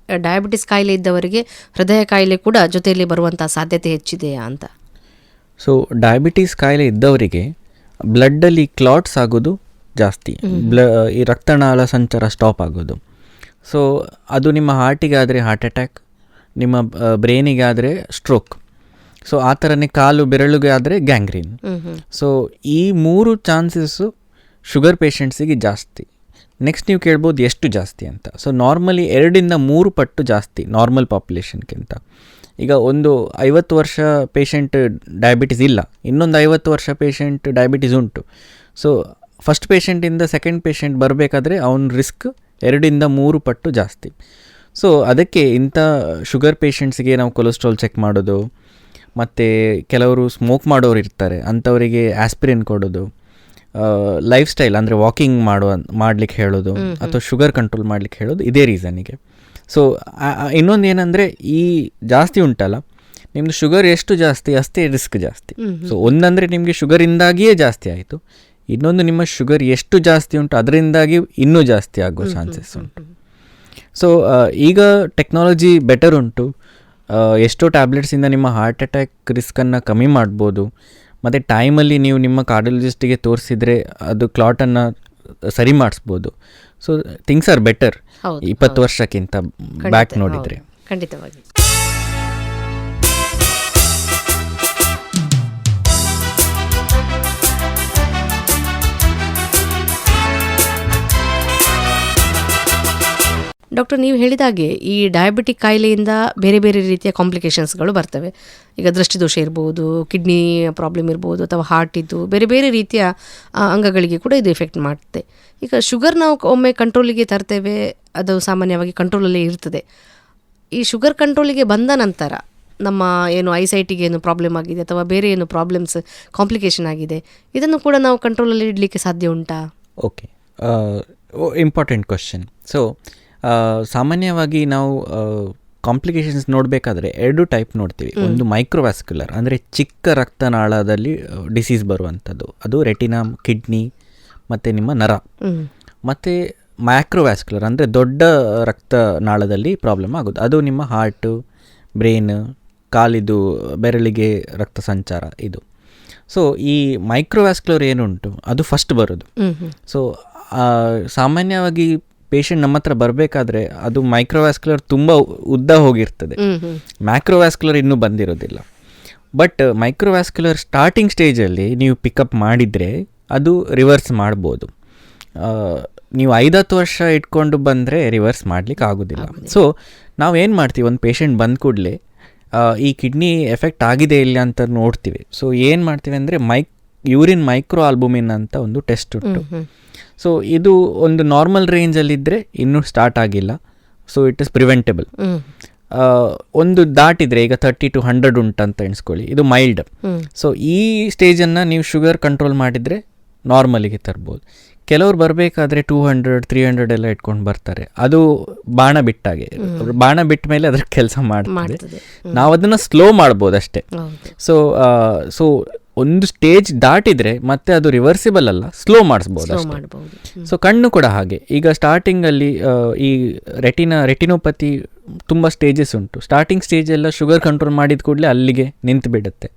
ಡಯಾಬಿಟಿಸ್ ಕಾಯಿಲೆ ಇದ್ದವರಿಗೆ ಹೃದಯ ಕಾಯಿಲೆ ಕೂಡ ಜೊತೆಯಲ್ಲಿ ಬರುವಂಥ ಸಾಧ್ಯತೆ ಹೆಚ್ಚಿದೆಯಾ ಅಂತ? ಸೊ ಡಯಾಬಿಟಿಸ್ ಕಾಯಿಲೆ ಇದ್ದವರಿಗೆ ಬ್ಲಡ್ಡಲ್ಲಿ ಕ್ಲಾಟ್ಸ್ ಆಗೋದು ಜಾಸ್ತಿ, ಈ ರಕ್ತನಾಳ ಸಂಚಾರ ಸ್ಟಾಪ್ ಆಗೋದು. ಸೊ ಅದು ನಿಮ್ಮ ಹಾರ್ಟಿಗೆ ಆದರೆ ಹಾರ್ಟ್ ಅಟ್ಯಾಕ್, ನಿಮ್ಮ ಬ್ರೈನಿಗೆ ಆದರೆ ಸ್ಟ್ರೋಕ್. ಸೊ ಆ ಥರನೇ ಕಾಲು ಬೆರಳುಗೆ ಆದರೆ ಗ್ಯಾಂಗ್ರೀನ್. ಸೊ ಈ 3 ಚಾನ್ಸಸ್ಸು ಶುಗರ್ ಪೇಷಂಟ್ಸಿಗೆ ಜಾಸ್ತಿ. ನೆಕ್ಸ್ಟ್ ನೀವು ಕೇಳ್ಬೋದು ಎಷ್ಟು ಜಾಸ್ತಿ ಅಂತ. ಸೊ ನಾರ್ಮಲಿ 2-3 ಪಟ್ಟು ಜಾಸ್ತಿ ನಾರ್ಮಲ್ ಪಾಪ್ಯುಲೇಷನ್ಗಿಂತ. ಈಗ ಒಂದು 50 ವರ್ಷ ಪೇಷಂಟ್ ಡಯಾಬಿಟಿಸ್ ಇಲ್ಲ, ಇನ್ನೊಂದು 50 ವರ್ಷ ಪೇಷಂಟ್ ಡಯಾಬಿಟಿಸ್ ಉಂಟು. ಸೊ ಫಸ್ಟ್ ಪೇಷಂಟಿಂದ ಸೆಕೆಂಡ್ ಪೇಷಂಟ್ ಬರಬೇಕಾದ್ರೆ ಅವನ ರಿಸ್ಕ್ 2-3 ಪಟ್ಟು ಜಾಸ್ತಿ. ಸೊ ಅದಕ್ಕೆ ಇಂಥ ಶುಗರ್ ಪೇಷಂಟ್ಸ್ಗೆ ನಾವು ಕೊಲೆಸ್ಟ್ರಾಲ್ ಚೆಕ್ ಮಾಡೋದು, ಮತ್ತು ಕೆಲವರು ಸ್ಮೋಕ್ ಮಾಡೋರು ಇರ್ತಾರೆ, ಅಂಥವರಿಗೆ ಆಸ್ಪಿರಿನ್ ಕೊಡೋದು, ಲೈಫ್ ಸ್ಟೈಲ್ ಅಂದರೆ ವಾಕಿಂಗ್ ಮಾಡ್ಲಿಕ್ಕೆ ಹೇಳೋದು ಅಥವಾ ಶುಗರ್ ಕಂಟ್ರೋಲ್ ಮಾಡ್ಲಿಕ್ಕೆ ಹೇಳೋದು ಇದೇ ರೀಸನಿಗೆ. ಸೊ ಇನ್ನೊಂದು ಏನಂದರೆ ಈ ಜಾಸ್ತಿ ಉಂಟಲ್ಲ, ನಿಮ್ಮದು ಶುಗರ್ ಎಷ್ಟು ಜಾಸ್ತಿ ಅಷ್ಟೇ ರಿಸ್ಕ್ ಜಾಸ್ತಿ. ಸೊ ಒಂದಂದರೆ ನಿಮಗೆ ಶುಗರಿಂದಾಗಿಯೇ ಜಾಸ್ತಿ ಆಯಿತು, ಇನ್ನೊಂದು ನಿಮ್ಮ ಶುಗರ್ ಎಷ್ಟು ಜಾಸ್ತಿ ಉಂಟು ಅದರಿಂದಾಗಿ ಇನ್ನೂ ಜಾಸ್ತಿ ಆಗೋ ಚಾನ್ಸಸ್ ಉಂಟು. ಸೊ ಈಗ ಟೆಕ್ನಾಲಜಿ ಬೆಟರ್ ಉಂಟು, ಎಷ್ಟೋ ಟ್ಯಾಬ್ಲೆಟ್ಸಿಂದ ನಿಮ್ಮ ಹಾರ್ಟ್ ಅಟ್ಯಾಕ್ ರಿಸ್ಕನ್ನು ಕಮ್ಮಿ ಮಾಡ್ಬೋದು. ಮತ್ತು ಟೈಮಲ್ಲಿ ನೀವು ನಿಮ್ಮ ಕಾರ್ಡಿಯಾಲಜಿಸ್ಟಿಗೆ ತೋರಿಸಿದರೆ ಅದು ಕ್ಲಾಟನ್ನು ಸರಿ ಮಾಡಿಸ್ಬೋದು. ಸೊ ಥಿಂಗ್ಸ್ ಆರ್ ಬೆಟರ್ 20 ವರ್ಷಕ್ಕಿಂತ ಬ್ಯಾಕ್ ನೋಡಿದರೆ. ಖಂಡಿತವಾಗಿ. ಡಾಕ್ಟರ್, ನೀವು ಹೇಳಿದಾಗೆ ಈ ಡಯಾಬಿಟಿಕ್ ಕಾಯಿಲೆಯಿಂದ ಬೇರೆ ಬೇರೆ ರೀತಿಯ ಕಾಂಪ್ಲಿಕೇಶನ್ಸ್ಗಳು ಬರ್ತವೆ. ಈಗ ದೃಷ್ಟಿದೋಷ ಇರ್ಬೋದು, ಕಿಡ್ನಿ ಪ್ರಾಬ್ಲಮ್ ಇರ್ಬೋದು, ಅಥವಾ ಹಾರ್ಟ್ ಇದ್ದು ಬೇರೆ ಬೇರೆ ರೀತಿಯ ಅಂಗಗಳಿಗೆ ಕೂಡ ಇದು ಎಫೆಕ್ಟ್ ಮಾಡುತ್ತೆ. ಈಗ ಶುಗರ್ ನಾವು ಒಮ್ಮೆ ಕಂಟ್ರೋಲಿಗೆ ತರ್ತೇವೆ, ಅದು ಸಾಮಾನ್ಯವಾಗಿ ಕಂಟ್ರೋಲಲ್ಲೇ ಇರ್ತದೆ. ಈ ಶುಗರ್ ಕಂಟ್ರೋಲಿಗೆ ಬಂದ ನಂತರ ನಮ್ಮ ಏನು ಐಸೈಟಿಗೆ ಏನು ಪ್ರಾಬ್ಲಮ್ ಆಗಿದೆ ಅಥವಾ ಬೇರೆ ಏನು ಪ್ರಾಬ್ಲಮ್ಸ್ ಕಾಂಪ್ಲಿಕೇಶನ್ ಆಗಿದೆ, ಇದನ್ನು ಕೂಡ ನಾವು ಕಂಟ್ರೋಲಲ್ಲಿ ಇಡಲಿಕ್ಕೆ ಸಾಧ್ಯ ಉಂಟಾ? Okay, important question. ಸೊ ಸಾಮಾನ್ಯವಾಗಿ ನಾವು ಕಾಂಪ್ಲಿಕೇಶನ್ಸ್ ನೋಡಬೇಕಾದ್ರೆ 2 ಟೈಪ್ ನೋಡ್ತೀವಿ. ಒಂದು ಮೈಕ್ರೋವ್ಯಾಸ್ಕ್ಯುಲರ್ ಅಂದರೆ ಚಿಕ್ಕ ರಕ್ತನಾಳದಲ್ಲಿ ಡಿಸೀಸ್ ಬರುವಂಥದ್ದು, ಅದು ರೆಟಿನಾ, ಕಿಡ್ನಿ ಮತ್ತು ನಿಮ್ಮ ನರ. ಮತ್ತು ಮ್ಯಾಕ್ರೋವ್ಯಾಸ್ಕ್ಯುಲರ್ ಅಂದರೆ ದೊಡ್ಡ ರಕ್ತನಾಳದಲ್ಲಿ ಪ್ರಾಬ್ಲಮ್ ಆಗೋದು, ಅದು ನಿಮ್ಮ ಹಾರ್ಟು, ಬ್ರೈನ್, ಕಾಲಿದು ಬೆರಳಿಗೆ ರಕ್ತ ಸಂಚಾರ ಇದು. ಸೊ ಈ ಮೈಕ್ರೋವ್ಯಾಸ್ಕ್ಯುಲರ್ ಏನುಂಟು ಅದು ಫಸ್ಟ್ ಬರೋದು. ಸೊ ಸಾಮಾನ್ಯವಾಗಿ ಪೇಷಂಟ್ ನಮ್ಮ ಹತ್ರ ಬರಬೇಕಾದ್ರೆ ಅದು ಮೈಕ್ರೋವ್ಯಾಸ್ಕ್ಯುಲರ್ ತುಂಬ ಉದ್ದ ಹೋಗಿರ್ತದೆ, ಮ್ಯಾಕ್ರೋವ್ಯಾಸ್ಕ್ಯುಲರ್ ಇನ್ನೂ ಬಂದಿರೋದಿಲ್ಲ. ಬಟ್ ಮೈಕ್ರೋವ್ಯಾಸ್ಕ್ಯುಲರ್ ಸ್ಟಾರ್ಟಿಂಗ್ ಸ್ಟೇಜಲ್ಲಿ ನೀವು ಪಿಕಪ್ ಮಾಡಿದರೆ ಅದು ರಿವರ್ಸ್ ಮಾಡ್ಬೋದು. ನೀವು 5-10 ವರ್ಷ ಇಟ್ಕೊಂಡು ಬಂದರೆ ರಿವರ್ಸ್ ಮಾಡ್ಲಿಕ್ಕೆ ಆಗೋದಿಲ್ಲ. ಸೊ ನಾವೇನು ಮಾಡ್ತೀವಿ, ಒಂದು ಪೇಷಂಟ್ ಬಂದ ಕೂಡಲೇ ಈ ಕಿಡ್ನಿ ಎಫೆಕ್ಟ್ ಆಗಿದೆ ಇಲ್ಲ ಅಂತ ನೋಡ್ತೀವಿ. ಸೊ ಏನು ಮಾಡ್ತೀವಿ ಅಂದರೆ ಯೂರಿನ್ ಮೈಕ್ರೋ ಆಲ್ಬುಮಿನ್ ಅಂತ ಒಂದು ಟೆಸ್ಟ್ ಉಂಟು. ಸೊ ಇದು ಒಂದು ನಾರ್ಮಲ್ ರೇಂಜಲ್ಲಿದ್ದರೆ ಇನ್ನೂ ಸ್ಟಾರ್ಟ್ ಆಗಿಲ್ಲ, ಸೊ ಇಟ್ ಇಸ್ ಪ್ರಿವೆಂಟಬಲ್. ಒಂದು ದಾಟಿದರೆ ಈಗ 30 to 100 ಉಂಟಂತ ಎಣಿಸ್ಕೊಳ್ಳಿ, ಇದು ಮೈಲ್ಡ್. ಸೊ ಈ ಸ್ಟೇಜನ್ನು ನೀವು ಶುಗರ್ ಕಂಟ್ರೋಲ್ ಮಾಡಿದರೆ ನಾರ್ಮಲಿಗೆ ತರ್ಬೋದು. ಕೆಲವ್ರು ಬರಬೇಕಾದ್ರೆ 200-300 ಎಲ್ಲ ಇಟ್ಕೊಂಡು ಬರ್ತಾರೆ, ಅದು ಬಾಣ ಬಿಟ್ಟಾಗೆ. ಬಾಣ ಬಿಟ್ಟ ಮೇಲೆ ಅದ್ರ ಕೆಲಸ ಮಾಡ್ತದೆ, ನಾವು ಅದನ್ನು ಸ್ಲೋ ಮಾಡ್ಬೋದು ಅಷ್ಟೇ. ಸೊ ಒಂದು ಸ್ಟೇಜ್ ದಾಟಿದರೆ ಮತ್ತೆ ಅದು ರಿವರ್ಸಿಬಲ್ ಅಲ್ಲ, ಸ್ಲೋ ಮಾಡಿಸ್ಬೋದು ಅಷ್ಟೇ. ಸೊ ಕಣ್ಣು ಕೂಡ ಹಾಗೆ. ಈಗ ಸ್ಟಾರ್ಟಿಂಗಲ್ಲಿ ಈ ರೆಟಿನೋಪತಿ ತುಂಬ ಸ್ಟೇಜಸ್ ಉಂಟು. ಸ್ಟಾರ್ಟಿಂಗ್ ಸ್ಟೇಜೆಲ್ಲ ಶುಗರ್ ಕಂಟ್ರೋಲ್ ಮಾಡಿದ ಕೂಡಲೇ ಅಲ್ಲಿಗೆ ನಿಂತು ಬಿಡುತ್ತೆ.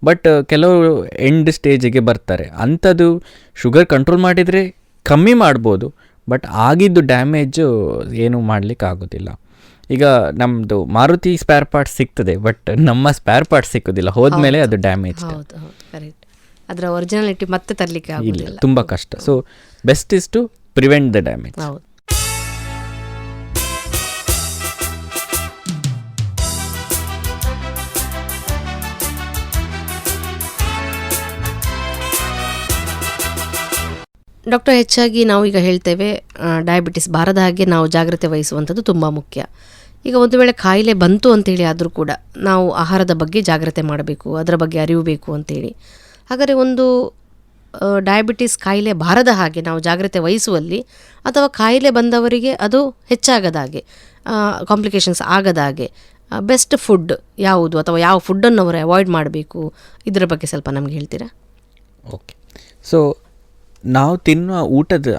ಬಟ್ ಕೆಲವು ಎಂಡ್ ಸ್ಟೇಜಿಗೆ ಬರ್ತಾರೆ, ಅಂಥದ್ದು ಶುಗರ್ ಕಂಟ್ರೋಲ್ ಮಾಡಿದರೆ ಕಮ್ಮಿ ಮಾಡ್ಬೋದು, ಬಟ್ ಆಗಿದ್ದು ಡ್ಯಾಮೇಜು ಏನೂ ಮಾಡಲಿಕ್ಕೆ ಆಗೋದಿಲ್ಲ. ಈಗ ನಮ್ಮದು ಮಾರುತಿ ಸ್ಪೇರ್ ಪಾರ್ಟ್ಸ್ ಸಿಗ್ತದೆ, ಬಟ್ ನಮ್ಮ ಸ್ಪೇರ್ ಪಾರ್ಟ್ಸ್ ಸಿಕ್ಕೋದಿಲ್ಲ, ಹೋದ್ಮೇಲೆ ಅದು ಡ್ಯಾಮೇಜ್. ಅದರ ಒರಿಜಿನಾಲಿಟಿ ಮತ್ತೆ ತರಲಿಕ್ಕೆ ಆಗೋದಿಲ್ಲ, ತುಂಬ ಕಷ್ಟ. So best is to prevent the damage. Doctor, ಹೆಚ್ಚಾಗಿ ನಾವು ಈಗ ಹೇಳ್ತೇವೆ ಡಯಾಬಿಟಿಸ್ ಬಾರದ ಹಾಗೆ ನಾವು ಜಾಗ್ರತೆ ವಹಿಸುವಂಥದ್ದು ತುಂಬ ಮುಖ್ಯ. ಈಗ ಒಂದು ವೇಳೆ ಕಾಯಿಲೆ ಬಂತು ಅಂತೇಳಿ ಆದರೂ ಕೂಡ ನಾವು ಆಹಾರದ ಬಗ್ಗೆ ಜಾಗ್ರತೆ ಮಾಡಬೇಕು, ಅದರ ಬಗ್ಗೆ ಅರಿವು ಬೇಕು ಅಂತೇಳಿ. ಹಾಗಾದರೆ ಒಂದು ಡಯಾಬಿಟಿಸ್ ಕಾಯಿಲೆ ಬಾರದ ಹಾಗೆ ನಾವು ಜಾಗ್ರತೆ ವಹಿಸುವಲ್ಲಿ, ಅಥವಾ ಕಾಯಿಲೆ ಬಂದವರಿಗೆ ಅದು ಹೆಚ್ಚಾಗದ ಹಾಗೆ, ಕಾಂಪ್ಲಿಕೇಶನ್ಸ್ ಆಗದ ಹಾಗೆ ಬೆಸ್ಟ್ ಫುಡ್ ಯಾವುದು, ಅಥವಾ ಯಾವ ಫುಡ್ಡನ್ನು ಅವರು ಅವಾಯ್ಡ್ ಮಾಡಬೇಕು, ಇದರ ಬಗ್ಗೆ ಸ್ವಲ್ಪ ನಮಗೆ ಹೇಳ್ತೀರಾ? ಓಕೆ. ಸೊ ನಾವು ತಿನ್ನುವ ಊಟದ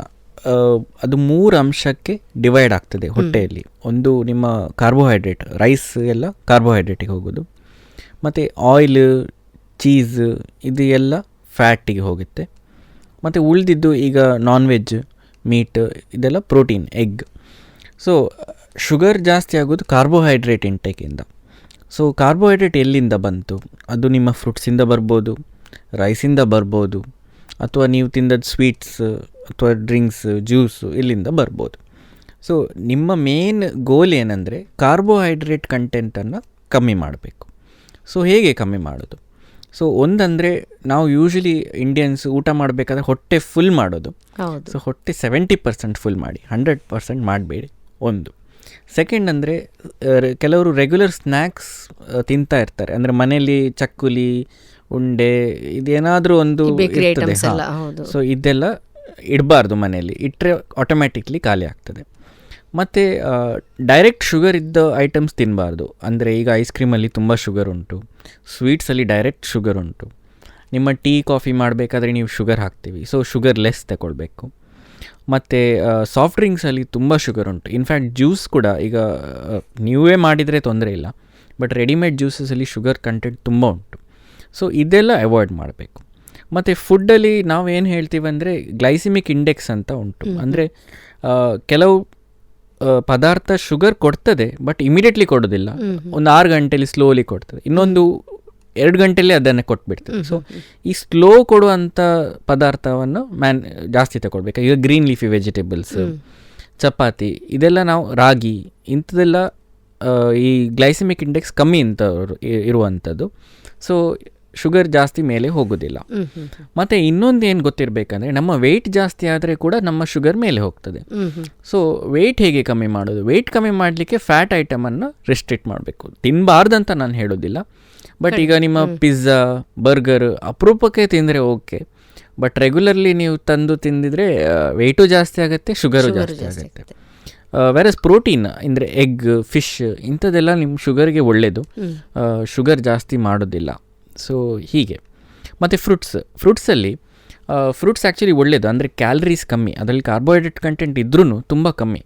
ಅದು 3 ಅಂಶಕ್ಕೆ ಡಿವೈಡ್ ಆಗ್ತದೆ ಹೊಟ್ಟೆಯಲ್ಲಿ. ಒಂದು ನಿಮ್ಮ ಕಾರ್ಬೋಹೈಡ್ರೇಟ್, ರೈಸ್ ಎಲ್ಲ ಕಾರ್ಬೋಹೈಡ್ರೇಟಿಗೆ ಹೋಗೋದು, ಮತ್ತು ಆಯಿಲ್, ಚೀಸ್ ಇದು ಎಲ್ಲ ಫ್ಯಾಟಿಗೆ ಹೋಗುತ್ತೆ, ಮತ್ತು ಉಳಿದಿದ್ದು ಈಗ ನಾನ್ ವೆಜ್, ಮೀಟ್ ಇದೆಲ್ಲ ಪ್ರೋಟೀನ್, ಎಗ್. ಸೊ ಶುಗರ್ ಜಾಸ್ತಿ ಆಗೋದು ಕಾರ್ಬೋಹೈಡ್ರೇಟ್ ಇಂಟೇಕಿಂದ. ಸೊ ಕಾರ್ಬೋಹೈಡ್ರೇಟ್ ಎಲ್ಲಿಂದ ಬಂತು? ಅದು ನಿಮ್ಮ ಫ್ರೂಟ್ಸಿಂದ ಬರ್ಬೋದು, ರೈಸಿಂದ ಬರ್ಬೋದು, ಅಥವಾ ನೀವು ತಿಂದದ್ದು ಸ್ವೀಟ್ಸ್ ಅಥವಾ ಡ್ರಿಂಕ್ಸ್, ಜ್ಯೂಸು ಇಲ್ಲಿಂದ ಬರ್ಬೋದು. ಸೊ ನಿಮ್ಮ ಮೇನ್ ಗೋಲ್ ಏನಂದರೆ ಕಾರ್ಬೋಹೈಡ್ರೇಟ್ ಕಂಟೆಂಟನ್ನು ಕಮ್ಮಿ ಮಾಡಬೇಕು. ಸೊ ಹೇಗೆ ಕಮ್ಮಿ ಮಾಡೋದು? ಸೊ ಒಂದಂದರೆ ನಾವು ಯೂಶ್ವಲಿ ಇಂಡಿಯನ್ಸ್ ಊಟ ಮಾಡಬೇಕಾದ್ರೆ ಹೊಟ್ಟೆ ಫುಲ್ ಮಾಡೋದು. ಸೊ ಹೊಟ್ಟೆ 70% ಫುಲ್ ಮಾಡಿ, 100% ಮಾಡಬೇಡಿ. ಒಂದು. ಸೆಕೆಂಡ್ ಅಂದರೆ ಕೆಲವರು ರೆಗ್ಯುಲರ್ ಸ್ನ್ಯಾಕ್ಸ್ ತಿಂತಾ ಇರ್ತಾರೆ, ಅಂದರೆ ಮನೆಯಲ್ಲಿ ಚಕ್ಕುಲಿ, ಉಂಡೆ, ಇದೇನಾದರೂ ಒಂದು ಇರ್ತದೆ. ಸೊ ಇದೆಲ್ಲ ಇಡಬಾರ್ದು ಮನೆಯಲ್ಲಿ, ಇಟ್ಟರೆ ಆಟೋಮ್ಯಾಟಿಕ್ಲಿ ಖಾಲಿ ಆಗ್ತದೆ. ಮತ್ತು ಡೈರೆಕ್ಟ್ ಶುಗರ್ ಇದ್ದ ಐಟಮ್ಸ್ ತಿನ್ನಬಾರ್ದು. ಅಂದರೆ ಈಗ ಐಸ್ ಕ್ರೀಮಲ್ಲಿ ತುಂಬ ಶುಗರ್ ಉಂಟು, ಸ್ವೀಟ್ಸಲ್ಲಿ ಡೈರೆಕ್ಟ್ ಶುಗರ್ ಉಂಟು. ನಿಮ್ಮ ಟೀ ಕಾಫಿ ಮಾಡಬೇಕಾದ್ರೆ ನೀವು ಶುಗರ್ ಹಾಕ್ತೀವಿ, ಸೊ ಶುಗರ್ ಲೆಸ್ ತಗೊಳ್ಬೇಕು. ಮತ್ತು ಸಾಫ್ಟ್ ಡ್ರಿಂಕ್ಸಲ್ಲಿ ತುಂಬ ಶುಗರ್ ಉಂಟು. ಇನ್ಫ್ಯಾಕ್ಟ್ ಜ್ಯೂಸ್ ಕೂಡ ಈಗ ನೀವೇ ಮಾಡಿದರೆ ತೊಂದರೆ ಇಲ್ಲ, ಬಟ್ ರೆಡಿಮೇಡ್ ಜ್ಯೂಸಸಲ್ಲಿ ಶುಗರ್ ಕಂಟೆಂಟ್ ತುಂಬ ಉಂಟು. ಸೊ ಇದೆಲ್ಲ ಅವಾಯ್ಡ್ ಮಾಡಬೇಕು. ಮತ್ತು ಫುಡ್ಡಲ್ಲಿ ನಾವು ಏನು ಹೇಳ್ತೀವಿ ಅಂದರೆ ಗ್ಲೈಸಿಮಿಕ್ ಇಂಡೆಕ್ಸ್ ಅಂತ ಉಂಟು. ಅಂದರೆ ಕೆಲವು ಪದಾರ್ಥ ಶುಗರ್ ಕೊಡ್ತದೆ, ಬಟ್ ಇಮಿಡಿಯೇಟ್ಲಿ ಕೊಡೋದಿಲ್ಲ, ಒಂದು 6 ಗಂಟೆಯಲ್ಲಿ ಸ್ಲೋಲಿ ಕೊಡ್ತದೆ, ಇನ್ನೊಂದು 2 ಗಂಟೆಯಲ್ಲಿ ಅದನ್ನು ಕೊಟ್ಬಿಡ್ತದೆ. ಸೊ ಈ ಸ್ಲೋ ಕೊಡುವಂಥ ಪದಾರ್ಥವನ್ನು ಜಾಸ್ತಿ ತಗೊಳ್ಬೇಕು. ಈಗ ಗ್ರೀನ್ ಲೀಫಿ ವೆಜಿಟೇಬಲ್ಸ್, ಚಪಾತಿ, ಇದೆಲ್ಲ ನಾವು ರಾಗಿ, ಇಂಥದ್ದೆಲ್ಲ ಈ ಗ್ಲೈಸಿಮಿಕ್ ಇಂಡೆಕ್ಸ್ ಕಮ್ಮಿ ಅಂತ ಇರುವಂಥದ್ದು. ಸೊ ಶುಗರ್ ಜಾಸ್ತಿ ಮೇಲೆ ಹೋಗೋದಿಲ್ಲ. ಮತ್ತು ಇನ್ನೊಂದು ಏನು ಗೊತ್ತಿರಬೇಕಂದ್ರೆ ನಮ್ಮ ವೆಯ್ಟ್ ಜಾಸ್ತಿ ಆದರೆ ಕೂಡ ನಮ್ಮ ಶುಗರ್ ಮೇಲೆ ಹೋಗ್ತದೆ. ಸೊ ವೆಯ್ಟ್ ಹೇಗೆ ಕಮ್ಮಿ ಮಾಡೋದು? ವೆಯ್ಟ್ ಕಮ್ಮಿ ಮಾಡಲಿಕ್ಕೆ ಫ್ಯಾಟ್ ಐಟಮನ್ನು ರೆಸ್ಟ್ರಿಕ್ಟ್ ಮಾಡಬೇಕು. ತಿನ್ನಬಾರ್ದಂತ ನಾನು ಹೇಳೋದಿಲ್ಲ, ಬಟ್ ಈಗ ನಿಮ್ಮ ಪಿಜ್ಜಾ, ಬರ್ಗರ್ ಅಪರೂಪಕ್ಕೆ ತಿಂದರೆ ಓಕೆ, ಬಟ್ ರೆಗ್ಯುಲರ್ಲಿ ನೀವು ತಂದು ತಿಂದಿದ್ರೆ ವೆಯ್ಟು ಜಾಸ್ತಿ ಆಗುತ್ತೆ, ಶುಗರು ಜಾಸ್ತಿ ಆಗುತ್ತೆ. ವೆರಸ್ ಪ್ರೋಟೀನ್ ಅಂದರೆ ಎಗ್, ಫಿಶ್ ಇಂಥದ್ದೆಲ್ಲ ನಿಮ್ಮ ಶುಗರ್ಗೆ ಒಳ್ಳೆಯದು, ಶುಗರ್ ಜಾಸ್ತಿ ಮಾಡೋದಿಲ್ಲ. ಸೊ ಹೀಗೆ. ಮತ್ತು ಫ್ರೂಟ್ಸಲ್ಲಿ ಫ್ರೂಟ್ಸ್ ಆ್ಯಕ್ಚುಲಿ ಒಳ್ಳೆಯದು, ಅಂದರೆ ಕ್ಯಾಲರೀಸ್ ಕಮ್ಮಿ, ಅದರಲ್ಲಿ ಕಾರ್ಬೋಹೈಡ್ರೇಟ್ ಕಂಟೆಂಟ್ ಇದ್ರೂ ತುಂಬ ಕಮ್ಮಿ.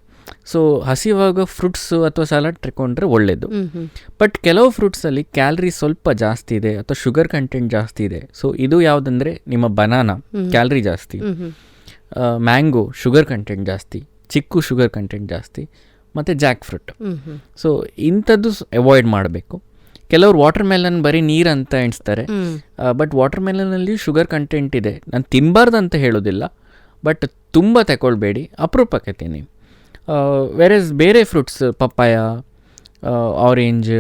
ಸೊ ಹಸಿವಾಗ ಫ್ರೂಟ್ಸು ಅಥವಾ ಸಲಾಡ್ ತಗೊಂಡ್ರೆ ಒಳ್ಳೆಯದು. ಬಟ್ ಕೆಲವು ಫ್ರೂಟ್ಸಲ್ಲಿ ಕ್ಯಾಲರಿ ಸ್ವಲ್ಪ ಜಾಸ್ತಿ ಇದೆ ಅಥವಾ ಶುಗರ್ ಕಂಟೆಂಟ್ ಜಾಸ್ತಿ ಇದೆ. ಸೊ ಇದು ಯಾವುದಂದರೆ ನಿಮ್ಮ ಬನಾನಾ ಕ್ಯಾಲರಿ ಜಾಸ್ತಿ, ಮ್ಯಾಂಗೋ ಶುಗರ್ ಕಂಟೆಂಟ್ ಜಾಸ್ತಿ, ಚಿಕ್ಕು ಶುಗರ್ ಕಂಟೆಂಟ್ ಜಾಸ್ತಿ, ಮತ್ತು ಜಾಕ್ ಫ್ರೂಟ್. ಸೊ ಇಂಥದ್ದು ಅವಾಯ್ಡ್ ಮಾಡಬೇಕು. ಕೆಲವರು ವಾಟರ್ ಮೆಲನ್ ಬರೀ ನೀರು ಅಂತ ಎಣಿಸ್ತಾರೆ, ಬಟ್ ವಾಟರ್ ಮೆಲನಲ್ಲಿ ಶುಗರ್ ಕಂಟೆಂಟ್ ಇದೆ. ನಾನು ತಿನ್ನಬಾರ್ದು ಅಂತ ಹೇಳೋದಿಲ್ಲ, ಬಟ್ ತುಂಬ ತಗೊಳ್ಬೇಡಿ, ಅಪರೂಪಕ್ಕೆ ತಿನ್ನಿ. ವೆರಸ್ ಬೇರೆ fruits, papaya, orange,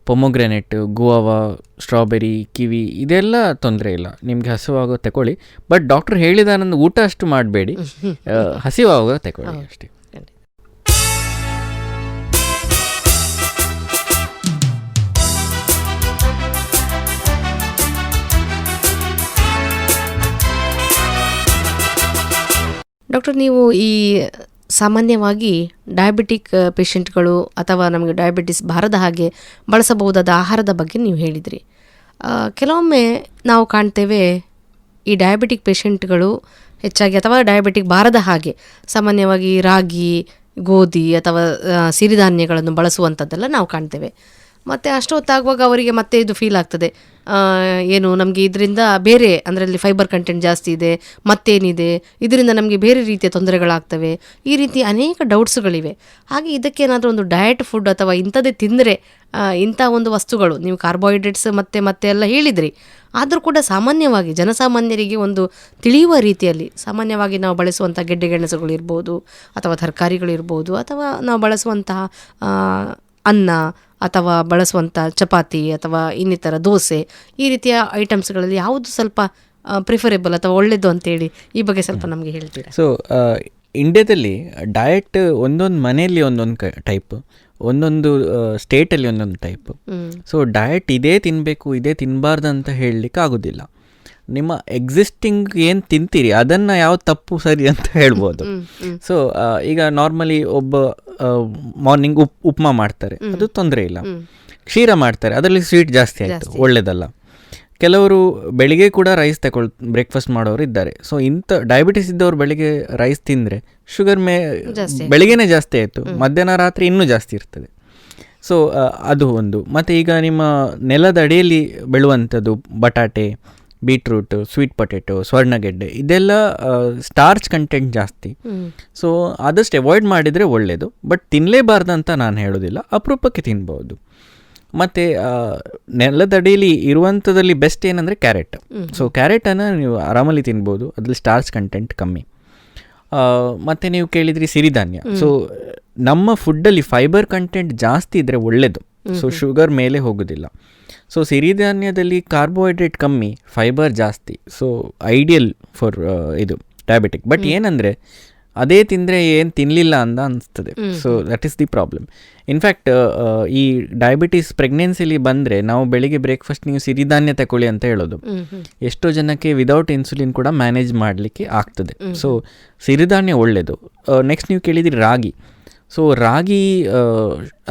pomegranate, ಗುವಾವಾ, strawberry, ಕಿವಿ ಇದೆಲ್ಲ ತೊಂದರೆ ಇಲ್ಲ, ನಿಮಗೆ ಹಸಿವಾಗೋ ತಗೊಳ್ಳಿ. ಬಟ್ ಡಾಕ್ಟ್ರ್ ಹೇಳಿದಾನಂದು ಊಟ ಅಷ್ಟು ಮಾಡಬೇಡಿ, ಹಸಿವಾಗೋ ತಗೊಳ್ಳಿ ಅಷ್ಟೇ. ಡಾಕ್ಟರ್, ನೀವು ಈ ಸಾಮಾನ್ಯವಾಗಿ ಡಯಾಬಿಟಿಕ್ ಪೇಷಂಟ್ಗಳು ಅಥವಾ ನಮಗೆ ಡಯಾಬಿಟಿಸ್ ಬಾರದ ಹಾಗೆ ಬಳಸಬಹುದಾದ ಆಹಾರದ ಬಗ್ಗೆ ನೀವು ಹೇಳಿದ್ರಿ. ಕೆಲವೊಮ್ಮೆ ನಾವು ಕಾಣ್ತೇವೆ ಈ ಡಯಾಬಿಟಿಕ್ ಪೇಷಂಟ್ಗಳು ಹೆಚ್ಚಾಗಿ, ಅಥವಾ ಡಯಾಬಿಟಿಕ್ ಬಾರದ ಹಾಗೆ ಸಾಮಾನ್ಯವಾಗಿ ರಾಗಿ, ಗೋಧಿ ಅಥವಾ ಸಿರಿಧಾನ್ಯಗಳನ್ನು ಬಳಸುವಂಥದ್ದೆಲ್ಲ ನಾವು ಕಾಣ್ತೇವೆ. ಮತ್ತು ಅಷ್ಟೊತ್ತಾಗುವಾಗ ಅವರಿಗೆ ಮತ್ತೆ ಇದು ಫೀಲ್ ಆಗ್ತದೆ, ಏನು ನಮಗೆ ಇದರಿಂದ ಬೇರೆ, ಅದರಲ್ಲಿ ಫೈಬರ್ ಕಂಟೆಂಟ್ ಜಾಸ್ತಿ ಇದೆ, ಮತ್ತೇನಿದೆ, ಇದರಿಂದ ನಮಗೆ ಬೇರೆ ರೀತಿಯ ತೊಂದರೆಗಳಾಗ್ತವೆ, ಈ ರೀತಿ ಅನೇಕ ಡೌಟ್ಸ್ಗಳಿವೆ. ಹಾಗೆ ಇದಕ್ಕೇನಾದರೂ ಒಂದು ಡಯಟ್ ಫುಡ್ ಅಥವಾ ಇಂಥದ್ದೇ ತಿಂದರೆ, ಇಂಥ ಒಂದು ವಸ್ತುಗಳು ನೀವು ಕಾರ್ಬೋಹೈಡ್ರೇಟ್ಸ್ ಮತ್ತೆ ಎಲ್ಲ ಹೇಳಿದ್ರಿ, ಆದರೂ ಕೂಡ ಸಾಮಾನ್ಯವಾಗಿ ಜನಸಾಮಾನ್ಯರಿಗೆ ಒಂದು ತಿಳಿಯುವ ರೀತಿಯಲ್ಲಿ ಸಾಮಾನ್ಯವಾಗಿ ನಾವು ಬಳಸುವಂಥ ಗೆಡ್ಡೆಗೆಣಸುಗಳಿರ್ಬೋದು, ಅಥವಾ ತರಕಾರಿಗಳಿರ್ಬೋದು, ಅಥವಾ ನಾವು ಬಳಸುವಂತಹ ಅನ್ನ, ಅಥವಾ ಬಳಸುವಂಥ ಚಪಾತಿ ಅಥವಾ ಇನ್ನಿತರ ದೋಸೆ, ಈ ರೀತಿಯ ಐಟಮ್ಸ್ಗಳಲ್ಲಿ ಯಾವುದು ಸ್ವಲ್ಪ ಪ್ರಿಫರೇಬಲ್ ಅಥವಾ ಒಳ್ಳೆಯದು ಅಂತೇಳಿ ಈ ಬಗ್ಗೆ ಸ್ವಲ್ಪ ನಮಗೆ ಹೇಳ್ತೀರಾ? ಸೊ ಇಂಡಿಯಾದಲ್ಲಿ ಡಯಟ್ ಒಂದೊಂದು ಮನೆಯಲ್ಲಿ ಒಂದೊಂದು ಟೈಪ್. ಒಂದೊಂದು ಸ್ಟೇಟಲ್ಲಿ ಒಂದೊಂದು ಟೈಪ್. ಸೊ ಡಯಟ್ ಇದೇ ತಿನ್ನಬೇಕು ಇದೇ ತಿನ್ನಬಾರ್ದು ಅಂತ ಹೇಳಲಿಕ್ಕೆ ಆಗೋದಿಲ್ಲ. ನಿಮ್ಮ ಎಕ್ಸಿಸ್ಟಿಂಗ್ ಏನು ತಿಂತೀರಿ ಅದನ್ನು ಯಾವ ತಪ್ಪು ಸರಿ ಅಂತ ಹೇಳ್ಬೋದು. ಸೊ ಈಗ ನಾರ್ಮಲಿ ಒಬ್ಬ ಮಾರ್ನಿಂಗ್ ಉಪ್ಮಾ ಮಾಡ್ತಾರೆ, ಅದು ತೊಂದರೆ ಇಲ್ಲ. ಕ್ಷೀರ ಮಾಡ್ತಾರೆ, ಅದರಲ್ಲಿ ಸ್ವೀಟ್ ಜಾಸ್ತಿ ಆಯಿತು, ಒಳ್ಳೆಯದಲ್ಲ. ಕೆಲವರು ಬೆಳಿಗ್ಗೆ ಕೂಡ ರೈಸ್ ಬ್ರೇಕ್ಫಾಸ್ಟ್ ಮಾಡೋರು ಇದ್ದಾರೆ. ಸೊ ಇಂಥ ಡಯಾಬಿಟಿಸ್ ಇದ್ದವ್ರು ಬೆಳಿಗ್ಗೆ ರೈಸ್ ತಿಂದರೆ ಶುಗರ್ ಬೆಳಿಗ್ಗೆನೇ ಜಾಸ್ತಿ ಆಯಿತು, ಮಧ್ಯಾಹ್ನ ರಾತ್ರಿ ಇನ್ನೂ ಜಾಸ್ತಿ ಇರ್ತದೆ. ಸೊ ಅದು ಒಂದು. ಮತ್ತು ಈಗ ನಿಮ್ಮ ನೆಲದ ಅಡಿಯಲ್ಲಿ ಬೆಳುವಂಥದ್ದು ಬಟಾಟೆ, ಬೀಟ್ರೂಟು, ಸ್ವೀಟ್ ಪೊಟೆಟೊ, ಸ್ವರ್ಣಗೆಡ್ಡೆ, ಇದೆಲ್ಲ ಸ್ಟಾರ್ಚ್ ಕಂಟೆಂಟ್ ಜಾಸ್ತಿ. ಸೊ ಆದಷ್ಟು ಅವಾಯ್ಡ್ ಮಾಡಿದರೆ ಒಳ್ಳೆಯದು. ಬಟ್ ತಿನ್ನಲೇಬಾರ್ದಂತ ನಾನು ಹೇಳೋದಿಲ್ಲ, ಅಪರೂಪಕ್ಕೆ ತಿನ್ಬೋದು. ಮತ್ತು ನೆಲದಡಿಯಲ್ಲಿ ಇರುವಂಥದ್ದಲ್ಲಿ ಬೆಸ್ಟ್ ಏನಂದರೆ ಕ್ಯಾರೆಟ್. ಸೊ ಕ್ಯಾರೆಟನ್ನು ನೀವು ಆರಾಮಲ್ಲಿ ತಿನ್ಬೋದು, ಅದ್ರಲ್ಲಿ ಸ್ಟಾರ್ಚ್ ಕಂಟೆಂಟ್ ಕಮ್ಮಿ. ಮತ್ತು ನೀವು ಕೇಳಿದ್ರಿ ಸಿರಿಧಾನ್ಯ. ಸೊ ನಮ್ಮ ಫುಡ್ಡಲ್ಲಿ ಫೈಬರ್ ಕಂಟೆಂಟ್ ಜಾಸ್ತಿ ಇದ್ದರೆ ಒಳ್ಳೆಯದು. ಸೊ ಶುಗರ್ ಮೇಲೆ ಹೋಗೋದಿಲ್ಲ. ಸೊ ಸಿರಿಧಾನ್ಯದಲ್ಲಿ ಕಾರ್ಬೋಹೈಡ್ರೇಟ್ ಕಮ್ಮಿ, ಫೈಬರ್ ಜಾಸ್ತಿ. ಸೊ ಐಡಿಯಲ್ ಫಾರ್ ಇದು ಡಯಾಬಿಟಿಕ್. ಬಟ್ ಏನಂದರೆ ಅದೇ ತಿಂದರೆ ಏನು ತಿನ್ನಲಿಲ್ಲ ಅಂತ ಅನಿಸ್ತದೆ. So that is the problem. In fact ಈ ಡಯಾಬಿಟೀಸ್ ಪ್ರೆಗ್ನೆನ್ಸಿಲಿ ಬಂದರೆ ನಾವು ಬೆಳಿಗ್ಗೆ ಬ್ರೇಕ್ಫಾಸ್ಟ್ ನೀವು ಸಿರಿಧಾನ್ಯ ತಗೊಳ್ಳಿ ಅಂತ ಹೇಳೋದು. ಎಷ್ಟೋ ಜನಕ್ಕೆ ವಿದೌಟ್ ಇನ್ಸುಲಿನ್ ಕೂಡ ಮ್ಯಾನೇಜ್ ಮಾಡಲಿಕ್ಕೆ ಆಗ್ತದೆ. ಸೊ ಸಿರಿಧಾನ್ಯ ಒಳ್ಳೆಯದು. ನೆಕ್ಸ್ಟ್ ನೀವು ಕೇಳಿದಿರಿ ರಾಗಿ. ಸೊ ರಾಗಿ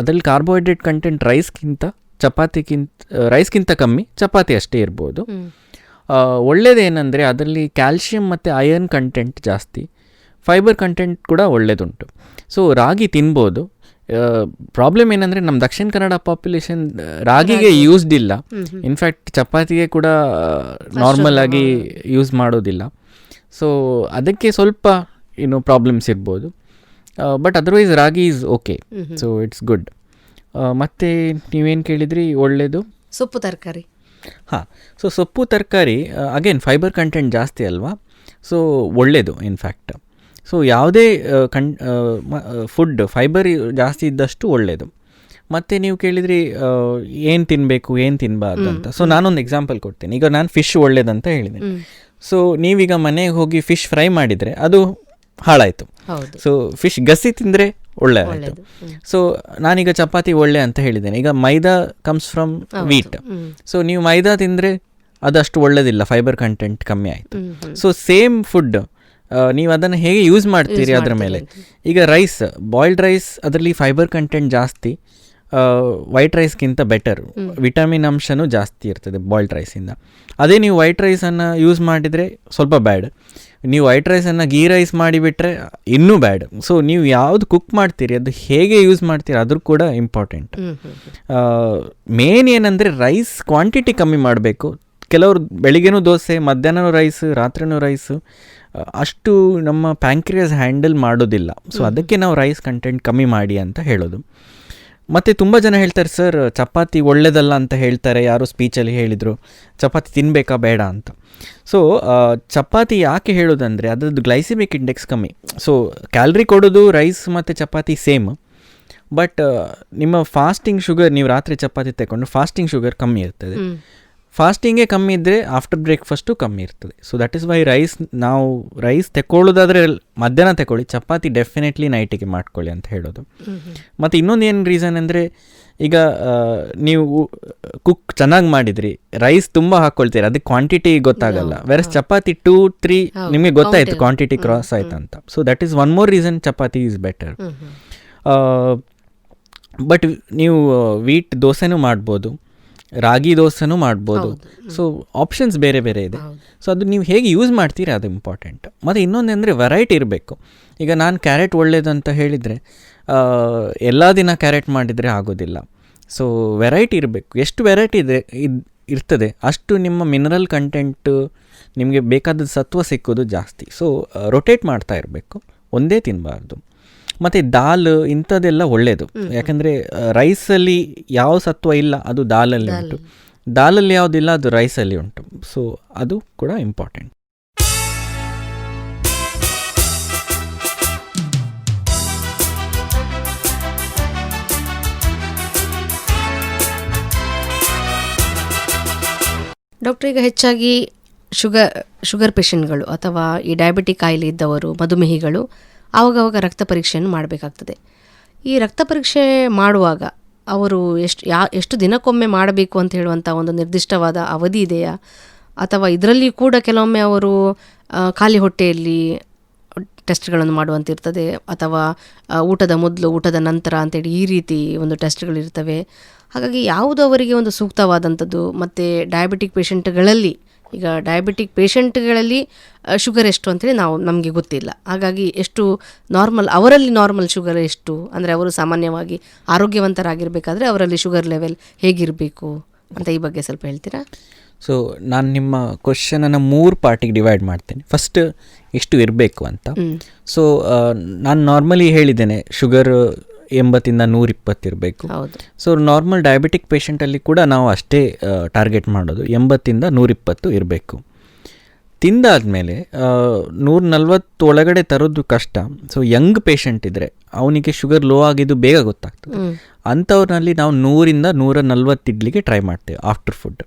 ಅದರಲ್ಲಿ ಕಾರ್ಬೋಹೈಡ್ರೇಟ್ ಕಂಟೆಂಟ್ ರೈಸ್ಗಿಂತ ಕಮ್ಮಿ, ಚಪಾತಿ ಅಷ್ಟೇ ಇರ್ಬೋದು. ಒಳ್ಳೆಯದೇನೆಂದರೆ ಅದರಲ್ಲಿ ಕ್ಯಾಲ್ಶಿಯಂ ಮತ್ತು ಐರನ್ ಕಂಟೆಂಟ್ ಜಾಸ್ತಿ, ಫೈಬರ್ ಕಂಟೆಂಟ್ ಕೂಡ ಒಳ್ಳೆಯದುಂಟು. ಸೊ ರಾಗಿ ತಿನ್ಬೋದು. ಪ್ರಾಬ್ಲಮ್ ಏನಂದರೆ ನಮ್ಮ ದಕ್ಷಿಣ ಕನ್ನಡ ಪಾಪ್ಯುಲೇಷನ್ ರಾಗಿಗೆ ಯೂಸ್ಡ್ ಇಲ್ಲ. ಇನ್ಫ್ಯಾಕ್ಟ್ ಚಪಾತಿಗೆ ಕೂಡ ನಾರ್ಮಲ್ ಆಗಿ ಯೂಸ್ ಮಾಡೋದಿಲ್ಲ. ಸೊ ಅದಕ್ಕೆ ಸ್ವಲ್ಪ ಪ್ರಾಬ್ಲಮ್ಸ್ ಇರ್ಬೋದು. But otherwise ragi is okay. So it's good. ಮತ್ತು ನೀವೇನು ಕೇಳಿದ್ರಿ ಒಳ್ಳೆಯದು ಸೊಪ್ಪು ತರಕಾರಿ. ಹಾಂ, ಸೊ ಸೊಪ್ಪು ತರಕಾರಿ ಅಗೇನ್ ಫೈಬರ್ ಕಂಟೆಂಟ್ ಜಾಸ್ತಿ ಅಲ್ವಾ. ಸೊ ಒಳ್ಳೆಯದು ಇನ್ಫ್ಯಾಕ್ಟ್. ಸೊ ಯಾವುದೇ ಫುಡ್ ಫೈಬರ್ ಜಾಸ್ತಿ ಇದ್ದಷ್ಟು ಒಳ್ಳೆಯದು. ಮತ್ತು ನೀವು ಕೇಳಿದ್ರಿ ಏನು ತಿನ್ನಬೇಕು ಏನು ತಿನ್ನಬಾರ್ದು ಅಂತ. ಸೊ ನಾನೊಂದು ಎಕ್ಸಾಂಪಲ್ ಕೊಡ್ತೀನಿ. ಈಗ ನಾನು ಫಿಶ್ ಒಳ್ಳೇದಂತ ಹೇಳಿದ್ದೀನಿ. ಸೊ ನೀವೀಗ ಮನೆಗೆ ಹೋಗಿ ಫಿಶ್ ಫ್ರೈ ಮಾಡಿದರೆ ಅದು ಹಾಳಾಯಿತು. ಸೊ ಫಿಶ್ ಗಸಿ ತಿಂದರೆ ಒಳ್ಳೆ ಆಯಿತು. ಸೊ ನಾನೀಗ ಚಪಾತಿ ಒಳ್ಳೆ ಅಂತ ಹೇಳಿದ್ದೇನೆ. ಈಗ ಮೈದಾ ಕಮ್ಸ್ ಫ್ರಮ್ ವೀಟ್. ಸೊ ನೀವು ಮೈದಾ ತಿಂದರೆ ಅದಷ್ಟು ಒಳ್ಳೆಯದಿಲ್ಲ, ಫೈಬರ್ ಕಂಟೆಂಟ್ ಕಮ್ಮಿ ಆಯಿತು. ಸೊ ಸೇಮ್ ಫುಡ್ ನೀವು ಅದನ್ನು ಹೇಗೆ ಯೂಸ್ ಮಾಡ್ತೀರಿ ಅದರ ಮೇಲೆ. ಈಗ ರೈಸ್, ಬಾಯ್ಲ್ಡ್ ರೈಸ್, ಅದರಲ್ಲಿ ಫೈಬರ್ ಕಂಟೆಂಟ್ ಜಾಸ್ತಿ, ವೈಟ್ ರೈಸ್ಗಿಂತ ಬೆಟರ್. ವಿಟಮಿನ್ ಅಂಶನೂ ಜಾಸ್ತಿ ಇರ್ತದೆ ಬಾಯ್ಲ್ಡ್ ರೈಸಿಂದ. ಅದೇ ನೀವು ವೈಟ್ ರೈಸನ್ನು ಯೂಸ್ ಮಾಡಿದರೆ ಸ್ವಲ್ಪ ಬ್ಯಾಡ್. ನೀವು ವೈಟ್ ರೈಸನ್ನು ಗೀ ರೈಸ್ ಮಾಡಿಬಿಟ್ರೆ ಇನ್ನೂ ಬ್ಯಾಡ್. ಸೊ ನೀವು ಯಾವುದು ಕುಕ್ ಮಾಡ್ತೀರಿ ಅದು ಹೇಗೆ ಯೂಸ್ ಮಾಡ್ತೀರಿ ಅದ್ರ ಕೂಡ ಇಂಪಾರ್ಟೆಂಟ್. ಮೇನ್ ಏನಂದರೆ ರೈಸ್ ಕ್ವಾಂಟಿಟಿ ಕಮ್ಮಿ ಮಾಡಬೇಕು. ಕೆಲವರು ಬೆಳಿಗ್ಗೆನೂ ದೋಸೆ, ಮಧ್ಯಾಹ್ನನೂ ರೈಸ್, ರಾತ್ರಿನೂ ರೈಸು, ಅಷ್ಟು ನಮ್ಮ ಪ್ಯಾಂಕ್ರಿಯಾಸ್ ಹ್ಯಾಂಡಲ್ ಮಾಡೋದಿಲ್ಲ. ಸೊ ಅದಕ್ಕೆ ನಾವು ರೈಸ್ ಕಂಟೆಂಟ್ ಕಮ್ಮಿ ಮಾಡಿ ಅಂತ ಹೇಳೋದು. ಮತ್ತು ತುಂಬ ಜನ ಹೇಳ್ತಾರೆ, ಸರ್ ಚಪಾತಿ ಒಳ್ಳೆಯದಲ್ಲ ಅಂತ ಹೇಳ್ತಾರೆ, ಯಾರೋ ಸ್ಪೀಚಲ್ಲಿ ಹೇಳಿದರು, ಚಪಾತಿ ತಿನ್ನಬೇಕಾ ಬೇಡ ಅಂತ. ಸೊ ಚಪಾತಿ ಯಾಕೆ ಹೇಳೋದಂದರೆ ಅದರದ್ದು ಗ್ಲೈಸಿಮಿಕ್ ಇಂಡೆಕ್ಸ್ ಕಮ್ಮಿ. ಸೊ ಕ್ಯಾಲ್ರಿ ಕೊಡೋದು ರೈಸ್ ಮತ್ತು ಚಪಾತಿ ಸೇಮ್. ಬಟ್ ನಿಮ್ಮ ಫಾಸ್ಟಿಂಗ್ ಶುಗರ್, ನೀವು ರಾತ್ರಿ ಚಪಾತಿ ತಗೊಂಡು ಫಾಸ್ಟಿಂಗ್ ಶುಗರ್ ಕಮ್ಮಿ ಇರ್ತದೆ. ಫಾಸ್ಟಿಂಗೇ ಕಮ್ಮಿ ಇದ್ದರೆ ಆಫ್ಟರ್ ಬ್ರೇಕ್ಫಾಸ್ಟು ಕಮ್ಮಿ ಇರ್ತದೆ. ಸೊ ದಟ್ ಈಸ್ ವೈ ನಾವು ರೈಸ್ ತಗೊಳ್ಳೋದಾದರೆ ಮಧ್ಯಾಹ್ನ ತಗೊಳ್ಳಿ, ಚಪಾತಿ ಡೆಫಿನೆಟ್ಲಿ ನೈಟಿಗೆ ಮಾಡ್ಕೊಳ್ಳಿ ಅಂತ ಹೇಳೋದು. ಮತ್ತು ಇನ್ನೊಂದು ಏನು ರೀಸನ್ ಅಂದರೆ, ಈಗ ನೀವು ಕುಕ್ ಚೆನ್ನಾಗಿ ಮಾಡಿದ್ರಿ, ರೈಸ್ ತುಂಬ ಹಾಕ್ಕೊಳ್ತೀರಿ, ಅದಕ್ಕೆ ಕ್ವಾಂಟಿಟಿ ಗೊತ್ತಾಗಲ್ಲ. ವೆರಸ್ ಚಪಾತಿ 2-3 ನಿಮಗೆ ಗೊತ್ತಾಯಿತು ಕ್ವಾಂಟಿಟಿ ಕ್ರಾಸ್ ಆಯ್ತು ಅಂತ. So that is one more reason chapati is better. But ನೀವು ವೀಟ್ ದೋಸೆನೂ ಮಾಡ್ಬೋದು, ರಾಗಿ ದೋಸೆನೂ ಮಾಡ್ಬೋದು. ಸೊ ಆಪ್ಷನ್ಸ್ ಬೇರೆ ಬೇರೆ ಇದೆ. ಸೊ ಅದು ನೀವು ಹೇಗೆ ಯೂಸ್ ಮಾಡ್ತೀರಿ ಅದು ಇಂಪಾರ್ಟೆಂಟ್. ಮತ್ತು ಇನ್ನೊಂದಂದರೆ ವೆರೈಟಿ ಇರಬೇಕು. ಈಗ ನಾನು ಕ್ಯಾರೆಟ್ ಒಳ್ಳೇದು ಅಂತ ಹೇಳಿದರೆ ಎಲ್ಲ ದಿನ ಕ್ಯಾರೆಟ್ ಮಾಡಿದರೆ ಆಗೋದಿಲ್ಲ. ಸೊ ವೆರೈಟಿ ಇರಬೇಕು. ಎಷ್ಟು ವೆರೈಟಿ ಇರ್ತದೆ ಅಷ್ಟು ನಿಮ್ಮ ಮಿನರಲ್ ಕಂಟೆಂಟು, ನಿಮಗೆ ಬೇಕಾದ ಸತ್ವ ಸಿಕ್ಕೋದು ಜಾಸ್ತಿ. ಸೊ ರೊಟೇಟ್ ಮಾಡ್ತಾ ಇರಬೇಕು, ಒಂದೇ ತಿನ್ನಬಾರ್ದು. ಮತ್ತು ದಾಲ್ ಇಂಥದ್ದೆಲ್ಲ ಒಳ್ಳೆಯದು. ಯಾಕಂದರೆ ರೈಸಲ್ಲಿ ಯಾವ ಸತ್ವ ಇಲ್ಲ ಅದು ದಾಲಲ್ಲಿ ಉಂಟು, ದಾಲಲ್ಲಿ ಯಾವುದಿಲ್ಲ ಅದು ರೈಸಲ್ಲಿ ಉಂಟು. ಸೊ ಅದು ಕೂಡ ಇಂಪಾರ್ಟೆಂಟ್. ಡಾಕ್ಟರ್, ಈಗ ಹೆಚ್ಚಾಗಿ ಶುಗರ್ ಪೇಷಂಟ್ಗಳು ಅಥವಾ ಈ ಡಯಾಬಿಟಿಕ್ ಕಾಯಿಲೆ ಇದ್ದವರು, ಮಧುಮೇಹಿಗಳು ಆವಾಗವಾಗ ರಕ್ತ ಪರೀಕ್ಷೆಯನ್ನು ಮಾಡಬೇಕಾಗ್ತದೆ. ಈ ರಕ್ತ ಪರೀಕ್ಷೆ ಮಾಡುವಾಗ ಅವರು ಎಷ್ಟು ದಿನಕ್ಕೊಮ್ಮೆ ಮಾಡಬೇಕು ಅಂತ ಹೇಳುವಂಥ ಒಂದು ನಿರ್ದಿಷ್ಟವಾದ ಅವಧಿ ಇದೆಯಾ, ಅಥವಾ ಇದರಲ್ಲಿ ಕೂಡ ಕೆಲವೊಮ್ಮೆ ಅವರು ಖಾಲಿ ಹೊಟ್ಟೆಯಲ್ಲಿ ಟೆಸ್ಟ್ಗಳನ್ನು ಮಾಡುವಂತಿರ್ತದೆ, ಅಥವಾ ಊಟದ ಮೊದಲು ಊಟದ ನಂತರ ಅಂತೇಳಿ ಈ ರೀತಿ ಒಂದು ಟೆಸ್ಟ್ಗಳಿರ್ತವೆ. ಹಾಗಾಗಿ ಯಾವುದು ಅವರಿಗೆ ಒಂದು ಸೂಕ್ತವಾದಂಥದ್ದು, ಮತ್ತು ಡಯಾಬಿಟಿಕ್ ಪೇಷಂಟ್ಗಳಲ್ಲಿ ಈಗ ಡಯಾಬಿಟಿಕ್ ಪೇಷಂಟ್ಗಳಲ್ಲಿ ಶುಗರ್ ಎಷ್ಟು ಅಂತೇಳಿ ನಮಗೆ ಗೊತ್ತಿಲ್ಲ. ಹಾಗಾಗಿ ಎಷ್ಟು ಅವರಲ್ಲಿ ನಾರ್ಮಲ್ ಶುಗರ್ ಎಷ್ಟು, ಅಂದರೆ ಅವರು ಸಾಮಾನ್ಯವಾಗಿ ಆರೋಗ್ಯವಂತರಾಗಿರಬೇಕಾದ್ರೆ ಅವರಲ್ಲಿ ಶುಗರ್ ಲೆವೆಲ್ ಹೇಗಿರಬೇಕು ಅಂತ ಈ ಬಗ್ಗೆ ಸ್ವಲ್ಪ ಹೇಳ್ತೀರಾ? ಸೊ ನಾನು ನಿಮ್ಮ ಕ್ವಶನನ್ನು 3 ಪಾರ್ಟಿಗೆ ಡಿವೈಡ್ ಮಾಡ್ತೇನೆ. ಫಸ್ಟ್ ಎಷ್ಟು ಇರಬೇಕು ಅಂತ. ಸೊ ನಾನು ನಾರ್ಮಲಿ ಹೇಳಿದ್ದೇನೆ ಶುಗರ್ 80 ಇಂದ 120 ಇರಬೇಕು. ಸೊ ನಾರ್ಮಲ್ ಡಯಾಬಿಟಿಕ್ ಪೇಷಂಟಲ್ಲಿ ಕೂಡ ನಾವು ಅಷ್ಟೇ ಟಾರ್ಗೆಟ್ ಮಾಡೋದು, 80 ಇಂದ 120 ಇರಬೇಕು. ತಿಂದಾದಮೇಲೆ 140 ಒಳಗಡೆ ತರೋದು ಕಷ್ಟ. ಸೊ ಯಂಗ್ ಪೇಷಂಟ್ ಇದ್ದರೆ ಅವನಿಗೆ ಶುಗರ್ ಲೋ ಆಗಿದ್ದು ಬೇಗ ಗೊತ್ತಾಗ್ತದೆ. ಅಂಥವ್ರಲ್ಲಿ ನಾವು 100 ಇಂದ 140 ಇಡ್ಲಿಕ್ಕೆ ಟ್ರೈ ಮಾಡ್ತೇವೆ ಆಫ್ಟರ್ ಫುಡ್.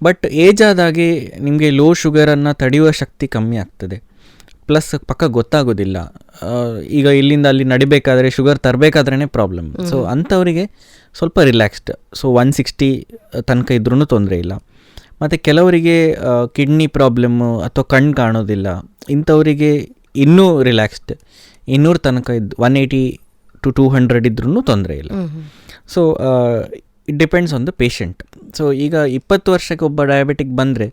ಬಟ್ ಏಜ್ ಆದಾಗೆ ನಿಮಗೆ ಲೋ ಶುಗರನ್ನು ತಡೆಯುವ ಶಕ್ತಿ ಕಮ್ಮಿ ಆಗ್ತದೆ, ಪ್ಲಸ್ ಪಕ್ಕ ಗೊತ್ತಾಗೋದಿಲ್ಲ. ಈಗ ಇಲ್ಲಿಂದ ಅಲ್ಲಿ ನಡಿಬೇಕಾದ್ರೆ ಶುಗರ್ ತರಬೇಕಾದ್ರೇ ಪ್ರಾಬ್ಲಮ್. ಸೊ ಅಂಥವರಿಗೆ ಸ್ವಲ್ಪ ರಿಲ್ಯಾಕ್ಸ್ಡ್, ಸೊ 160 ತನಕ ಇದ್ರೂ ತೊಂದರೆ ಇಲ್ಲ. ಮತ್ತು ಕೆಲವರಿಗೆ ಕಿಡ್ನಿ ಪ್ರಾಬ್ಲಮ್ಮು ಅಥವಾ ಕಣ್ಣು ಕಾಣೋದಿಲ್ಲ, ಇಂಥವರಿಗೆ ಇನ್ನೂ ರಿಲ್ಯಾಕ್ಸ್ಡ್ 200 ತನಕ 180 to 200 ಇದ್ರೂ ತೊಂದರೆ ಇಲ್ಲ. So it depends on the patient. So ಈಗ 20 ವರ್ಷಕ್ಕೆ ಒಬ್ಬ ಡಯಾಬಿಟಿಕ್ ಬಂದರೆ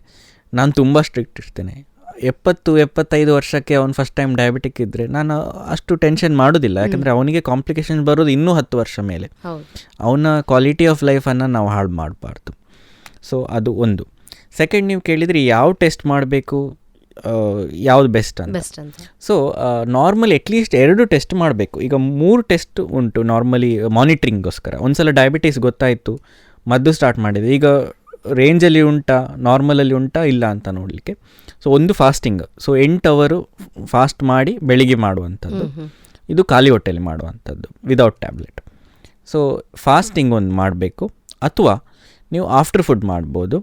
ನಾನು ತುಂಬ ಸ್ಟ್ರಿಕ್ಟ್ ಇರ್ತೇನೆ. 70-75 ವರ್ಷಕ್ಕೆ ಅವ್ನು ಫಸ್ಟ್ ಟೈಮ್ ಡಯಾಬಿಟಿಕ್ ಇದ್ದರೆ ನಾನು ಅಷ್ಟು ಟೆನ್ಷನ್ ಮಾಡೋದಿಲ್ಲ, ಯಾಕಂದರೆ ಅವನಿಗೆ ಕಾಂಪ್ಲಿಕೇಶನ್ ಬರೋದು ಇನ್ನೂ 10 ವರ್ಷ ಮೇಲೆ. ಅವನ ಕ್ವಾಲಿಟಿ ಆಫ್ ಲೈಫನ್ನು ನಾವು ಹಾಳು ಮಾಡಬಾರ್ದು. ಸೊ ಅದು ಒಂದು. ಸೆಕೆಂಡ್, ನೀವು ಕೇಳಿದರೆ ಯಾವ ಟೆಸ್ಟ್ ಮಾಡಬೇಕು, ಯಾವುದು ಬೆಸ್ಟ್ ಅಂತ. ಸೊ ನಾರ್ಮಲಿ ಅಟ್ಲೀಸ್ಟ್ 2 ಟೆಸ್ಟ್ ಮಾಡಬೇಕು. ಈಗ 3 ಟೆಸ್ಟ್ ಉಂಟು ನಾರ್ಮಲಿ ಮಾನಿಟ್ರಿಂಗ್ಗೋಸ್ಕರ. ಒಂದು ಸಲ ಡಯಾಬಿಟೀಸ್ ಗೊತ್ತಾಯಿತು, ಮದ್ದು ಸ್ಟಾರ್ಟ್ ಮಾಡಿದೆ, ಈಗ ರೇಂಜಲ್ಲಿ ಉಂಟಾ, ನಾರ್ಮಲಲ್ಲಿ ಉಂಟಾ ಇಲ್ಲ ಅಂತ ನೋಡಲಿಕ್ಕೆ. ಸೊ ಒಂದು ಫಾಸ್ಟಿಂಗ್, ಸೊ 8 ಅವರು ಫಾಸ್ಟ್ ಮಾಡಿ ಬೆಳಿಗ್ಗೆ ಮಾಡುವಂಥದ್ದು, ಇದು ಖಾಲಿ ಹೊಟ್ಟೆಯಲ್ಲಿ ಮಾಡುವಂಥದ್ದು ವಿದೌಟ್ ಟ್ಯಾಬ್ಲೆಟ್. ಸೊ ಫಾಸ್ಟಿಂಗ್ ಒಂದು ಮಾಡಬೇಕು, ಅಥವಾ ನೀವು ಆಫ್ಟರ್ ಫುಡ್ ಮಾಡ್ಬೋದು.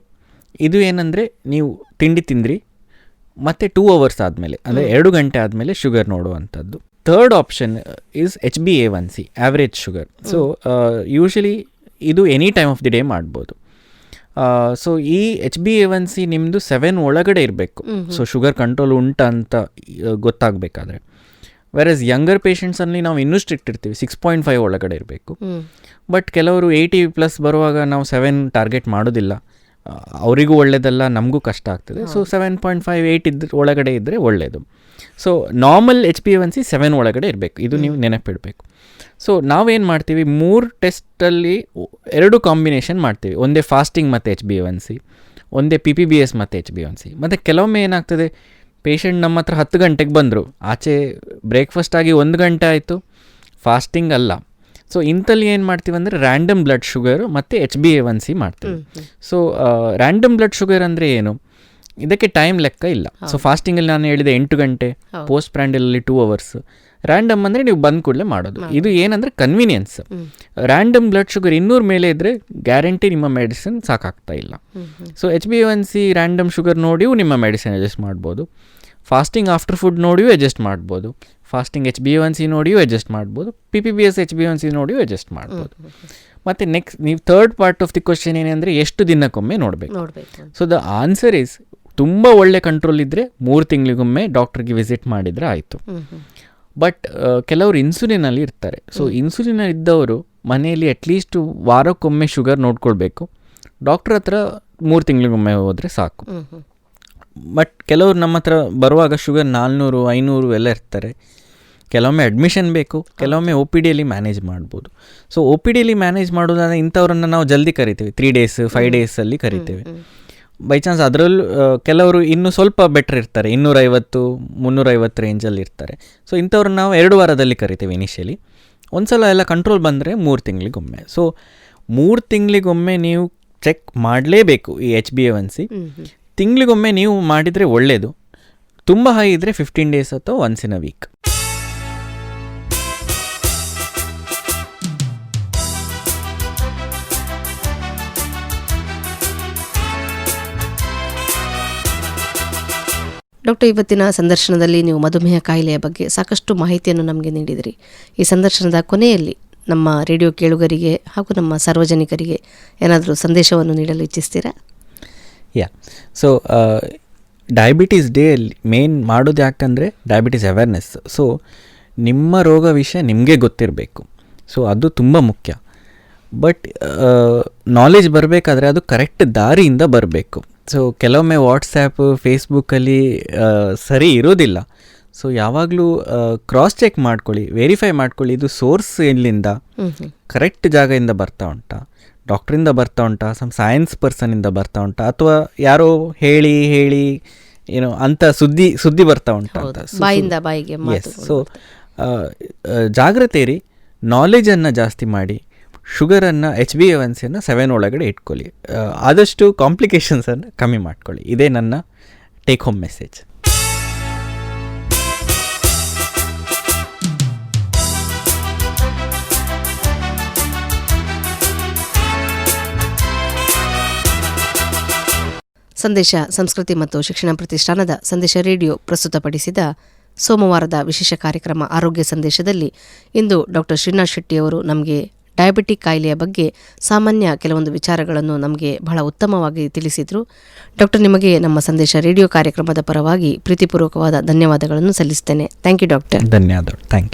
ಇದು ಏನಂದರೆ ನೀವು ತಿಂಡಿ ತಿಂದ್ರಿ ಮತ್ತು 2 hours ಆದಮೇಲೆ, ಅಂದರೆ 2 ಗಂಟೆ ಆದಮೇಲೆ ಶುಗರ್ ನೋಡುವಂಥದ್ದು. Third option is HbA1c, average sugar. So usually ಇದು any time of the day ಮಾಡ್ಬೋದು. ಸೊ ಈ HbA1c ನಿಮ್ಮದು 7 ಒಳಗಡೆ ಇರಬೇಕು. ಸೊ ಶುಗರ್ ಕಂಟ್ರೋಲ್ ಉಂಟಾ ಅಂತ ಗೊತ್ತಾಗಬೇಕಾದ್ರೆ. ವೆರಸ್ ಯಂಗರ್ ಪೇಷಂಟ್ಸಲ್ಲಿ ನಾವು ಇನ್ನೂ ಸ್ಟ್ರಿಕ್ಟ್ ಇರ್ತೀವಿ, 6.5 ಒಳಗಡೆ ಇರಬೇಕು. ಬಟ್ ಕೆಲವರು 80+ ಬರುವಾಗ ನಾವು 7 ಟಾರ್ಗೆಟ್ ಮಾಡೋದಿಲ್ಲ, ಅವರಿಗೂ ಒಳ್ಳೆಯದಲ್ಲ, ನಮಗೂ ಕಷ್ಟ ಆಗ್ತದೆ. ಸೊ 7.5, 8 ಒಳಗಡೆ ಇದ್ದರೆ ಒಳ್ಳೆಯದು. ಸೊ ನಾರ್ಮಲ್ HbA1c 7 ಒಳಗಡೆ ಇರಬೇಕು, ಇದು ನೀವು ನೆನಪಿಡಬೇಕು. ಸೊ ನಾವೇನು ಮಾಡ್ತೀವಿ, 3 ಟೆಸ್ಟಲ್ಲಿ 2 ಕಾಂಬಿನೇಷನ್ ಮಾಡ್ತೀವಿ. ಒಂದೇ ಫಾಸ್ಟಿಂಗ್ ಮತ್ತು HbA1c, ಒಂದೇ PPBS ಮತ್ತು HbA1c. ಮತ್ತು ಕೆಲವೊಮ್ಮೆ ಏನಾಗ್ತದೆ, ಪೇಷಂಟ್ ನಮ್ಮ ಹತ್ರ 10 ಗಂಟೆಗೆ ಬಂದರು, ಆಚೆ ಬ್ರೇಕ್ಫಾಸ್ಟ್ ಆಗಿ 1 ಗಂಟೆ ಆಯಿತು, ಫಾಸ್ಟಿಂಗ್ ಅಲ್ಲ. ಸೊ ಇಂಥಲ್ಲಿ ಏನು ಮಾಡ್ತೀವಿ ಅಂದರೆ ರ್ಯಾಂಡಮ್ ಬ್ಲಡ್ ಶುಗರು ಮತ್ತು HbA1c ಮಾಡ್ತೀವಿ. ಸೊ ರ್ಯಾಂಡಮ್ ಬ್ಲಡ್ ಶುಗರ್ ಅಂದರೆ ಏನು, ಇದಕ್ಕೆ ಟೈಮ್ ಲೆಕ್ಕ ಇಲ್ಲ. ಸೊ ಫಾಸ್ಟಿಂಗಲ್ಲಿ ನಾನು ಹೇಳಿದೆ 8 ಗಂಟೆ, ಪೋಸ್ಟ್ ಪ್ರ್ಯಾಂಡಲಲ್ಲಿ 2 hours. ರ್ಯಾಂಡಮ್ ಅಂದರೆ ನೀವು ಬಂದ ಕೂಡಲೇ ಮಾಡೋದು. ಇದು ಏನಂದರೆ ಕನ್ವೀನಿಯನ್ಸ್. ರ್ಯಾಂಡಮ್ ಬ್ಲಡ್ ಶುಗರ್ 200 ಮೇಲೆ ಇದ್ದರೆ ಗ್ಯಾರಂಟಿ ನಿಮ್ಮ ಮೆಡಿಸಿನ್ ಸಾಕಾಗ್ತಾ ಇಲ್ಲ. ಸೊ HbA1c ರ್ಯಾಂಡಮ್ ಶುಗರ್ ನೋಡಿಯೂ ನಿಮ್ಮ ಮೆಡಿಸಿನ್ ಅಡ್ಜಸ್ಟ್ ಮಾಡ್ಬೋದು, ಫಾಸ್ಟಿಂಗ್ ಆಫ್ಟರ್ ಫುಡ್ ನೋಡಿಯೂ ಅಡ್ಜಸ್ಟ್ ಮಾಡ್ಬೋದು, ಫಾಸ್ಟಿಂಗ್ HbA1c ನೋಡಿಯೂ ಅಡ್ಜಸ್ಟ್ ಮಾಡ್ಬೋದು, PPBS HbA1c ನೋಡಿಯೂ ಅಡ್ಜಸ್ಟ್ ಮಾಡ್ಬೋದು. ಮತ್ತು ನೆಕ್ಸ್ಟ್ ನೀವು third part of the question ಏನಂದರೆ ಎಷ್ಟು ದಿನಕ್ಕೊಮ್ಮೆ ನೋಡಬೇಕು. ಸೊ ದ ಆನ್ಸರ್ ಈಸ್, ತುಂಬ ಒಳ್ಳೆ ಕಂಟ್ರೋಲ್ ಇದ್ದರೆ 3 ತಿಂಗಳಿಗೊಮ್ಮೆ ಡಾಕ್ಟ್ರಿಗೆ ವಿಸಿಟ್ ಮಾಡಿದರೆ ಆಯಿತು. ಬಟ್ ಕೆಲವರು ಇನ್ಸುಲಿನಲ್ಲಿ ಇರ್ತಾರೆ. ಸೊ ಇನ್ಸುಲಿನ್ ಇದ್ದವರು ಮನೆಯಲ್ಲಿ ಅಟ್ಲೀಸ್ಟ್ ವಾರಕ್ಕೊಮ್ಮೆ ಶುಗರ್ ನೋಡ್ಕೊಳ್ಬೇಕು. ಡಾಕ್ಟ್ರ್ ಹತ್ರ 3 ತಿಂಗಳಿಗೊಮ್ಮೆ ಹೋದರೆ ಸಾಕು. ಬಟ್ ಕೆಲವರು ನಮ್ಮ ಹತ್ರ ಬರುವಾಗ ಶುಗರ್ 400, 500 ಎಲ್ಲ ಇರ್ತಾರೆ. ಕೆಲವೊಮ್ಮೆ ಅಡ್ಮಿಷನ್ ಬೇಕು, ಕೆಲವೊಮ್ಮೆ OPDಯಲ್ಲಿ ಮ್ಯಾನೇಜ್ ಮಾಡ್ಬೋದು. ಸೊ OPDಯಲ್ಲಿ ಮ್ಯಾನೇಜ್ ಮಾಡೋದಾದರೆ ಇಂಥವ್ರನ್ನ ನಾವು ಜಲ್ದಿ ಕರಿತೀವಿ, 3 days 5 days ಕರಿತೇವೆ. ಬೈ ಚಾನ್ಸ್ ಅದರಲ್ಲೂ ಕೆಲವರು ಇನ್ನೂ ಸ್ವಲ್ಪ ಬೆಟ್ರ್ ಇರ್ತಾರೆ, 250, 350 ರೇಂಜಲ್ಲಿ ಇರ್ತಾರೆ. ಸೊ ಇಂಥವ್ರನ್ನ ನಾವು 2 ವಾರದಲ್ಲಿ ಕರಿತೇವೆ ಇನಿಷಿಯಲಿ. ಒಂದು ಸಲ ಎಲ್ಲ ಕಂಟ್ರೋಲ್ ಬಂದರೆ 3 ತಿಂಗಳಿಗೊಮ್ಮೆ. ಸೊ 3 ತಿಂಗಳಿಗೊಮ್ಮೆ ನೀವು ಚೆಕ್ ಮಾಡಲೇಬೇಕು ಈ HbA1c. ತಿಂಗಳಿಗೊಮ್ಮೆ ನೀವು ಮಾಡಿದರೆ ಒಳ್ಳೆಯದು. ತುಂಬ ಹೈ ಇದ್ದರೆ 15 days ಅಥವಾ once in a week. Doctor, ಇವತ್ತಿನ ಸಂದರ್ಶನದಲ್ಲಿ ನೀವು ಮಧುಮೇಹ ಕಾಯಿಲೆಯ ಬಗ್ಗೆ ಸಾಕಷ್ಟು ಮಾಹಿತಿಯನ್ನು ನಮಗೆ ನೀಡಿದಿರಿ. ಈ ಸಂದರ್ಶನದ ಕೊನೆಯಲ್ಲಿ ನಮ್ಮ ರೇಡಿಯೋ ಕೇಳುಗರಿಗೆ ಹಾಗೂ ನಮ್ಮ ಸಾರ್ವಜನಿಕರಿಗೆ ಏನಾದರೂ ಸಂದೇಶವನ್ನು ನೀಡಲು ಇಚ್ಛಿಸ್ತೀರಾ? ಸೊ ಡಯಾಬಿಟೀಸ್ ಡೇ ಅಲ್ಲಿ ಮೇನ್ ಮಾಡೋದು ಯಾಕಂದರೆ ಡಯಾಬಿಟೀಸ್ ಅವೇರ್ನೆಸ್. ಸೊ ನಿಮ್ಮ ರೋಗ ವಿಷಯ ನಿಮಗೆ ಗೊತ್ತಿರಬೇಕು. ಸೊ ಅದು ತುಂಬ ಮುಖ್ಯ. ಬಟ್ ನಾಲೆಜ್ ಬರಬೇಕಾದ್ರೆ ಅದು ಕರೆಕ್ಟ್ ದಾರಿಯಿಂದ ಬರಬೇಕು. ಸೊ ಕೆಲವೊಮ್ಮೆ ವಾಟ್ಸ್ಯಾಪ್ ಫೇಸ್ಬುಕ್ಕಲ್ಲಿ ಸರಿ ಇರೋದಿಲ್ಲ. ಸೊ ಯಾವಾಗಲೂ ಕ್ರಾಸ್ ಚೆಕ್ ಮಾಡ್ಕೊಳ್ಳಿ, ವೆರಿಫೈ ಮಾಡ್ಕೊಳ್ಳಿ, ಇದು ಸೋರ್ಸ್ ಎಲ್ಲಿಂದ, ಕರೆಕ್ಟ್ ಜಾಗದಿಂದ ಬರ್ತಾ ಉಂಟಾ, ಡಾಕ್ಟ್ರಿಂದ ಬರ್ತಾ ಉಂಟಾ, ಸೈನ್ಸ್ ಪರ್ಸನಿಂದ ಬರ್ತಾ ಉಂಟಾ, ಅಥವಾ ಯಾರೋ ಹೇಳಿ ಏನೋ ಅಂತ ಸುದ್ದಿ ಬರ್ತಾ ಉಂಟಾ ಅಂತ. ಬಾಯಿಂದ ಬಾಯಿಗೆ. ಸೊ ಜಾಗ್ರತೆ ಇರಿ, ನಾಲೆಜನ್ನು ಜಾಸ್ತಿ ಮಾಡಿ, ಶುಗರನ್ನು HbA1c 7 ಒಳಗಡೆ ಇಟ್ಕೊಳ್ಳಿ, ಆದಷ್ಟು ಕಾಂಪ್ಲಿಕೇಶನ್ಸನ್ನು ಕಮ್ಮಿ ಮಾಡ್ಕೊಳ್ಳಿ. ಇದೇ ನನ್ನ ಟೇಕ್ ಹೋಮ್ ಮೆಸೇಜ್. ಸಂದೇಶ ಸಂಸ್ಕೃತಿ ಮತ್ತು ಶಿಕ್ಷಣ ಪ್ರತಿಷ್ಠಾನದ ಸಂದೇಶ ರೇಡಿಯೋ ಪ್ರಸ್ತುತಪಡಿಸಿದ ಸೋಮವಾರದ ವಿಶೇಷ ಕಾರ್ಯಕ್ರಮ ಆರೋಗ್ಯ ಸಂದೇಶದಲ್ಲಿ ಇಂದು ಡಾಕ್ಟರ್ ಶ್ರೀನಾಥ್ ಶೆಟ್ಟಿಯವರು ನಮಗೆ ಡಯಾಬಿಟಿಕ್ ಕಾಯಿಲೆಯ ಬಗ್ಗೆ ಸಾಮಾನ್ಯ ಕೆಲವೊಂದು ವಿಚಾರಗಳನ್ನು ನಮಗೆ ಬಹಳ ಉತ್ತಮವಾಗಿ ತಿಳಿಸಿದರು. ಡಾಕ್ಟರ್, ನಿಮಗೆ ನಮ್ಮ ಸಂದೇಶ ರೇಡಿಯೋ ಕಾರ್ಯಕ್ರಮದ ಪರವಾಗಿ ಪ್ರೀತಿಪೂರ್ವಕವಾದ ಧನ್ಯವಾದಗಳನ್ನು ಸಲ್ಲಿಸ್ತೇನೆ. Thank you doctor. ಧನ್ಯವಾದಗಳು. Thank you.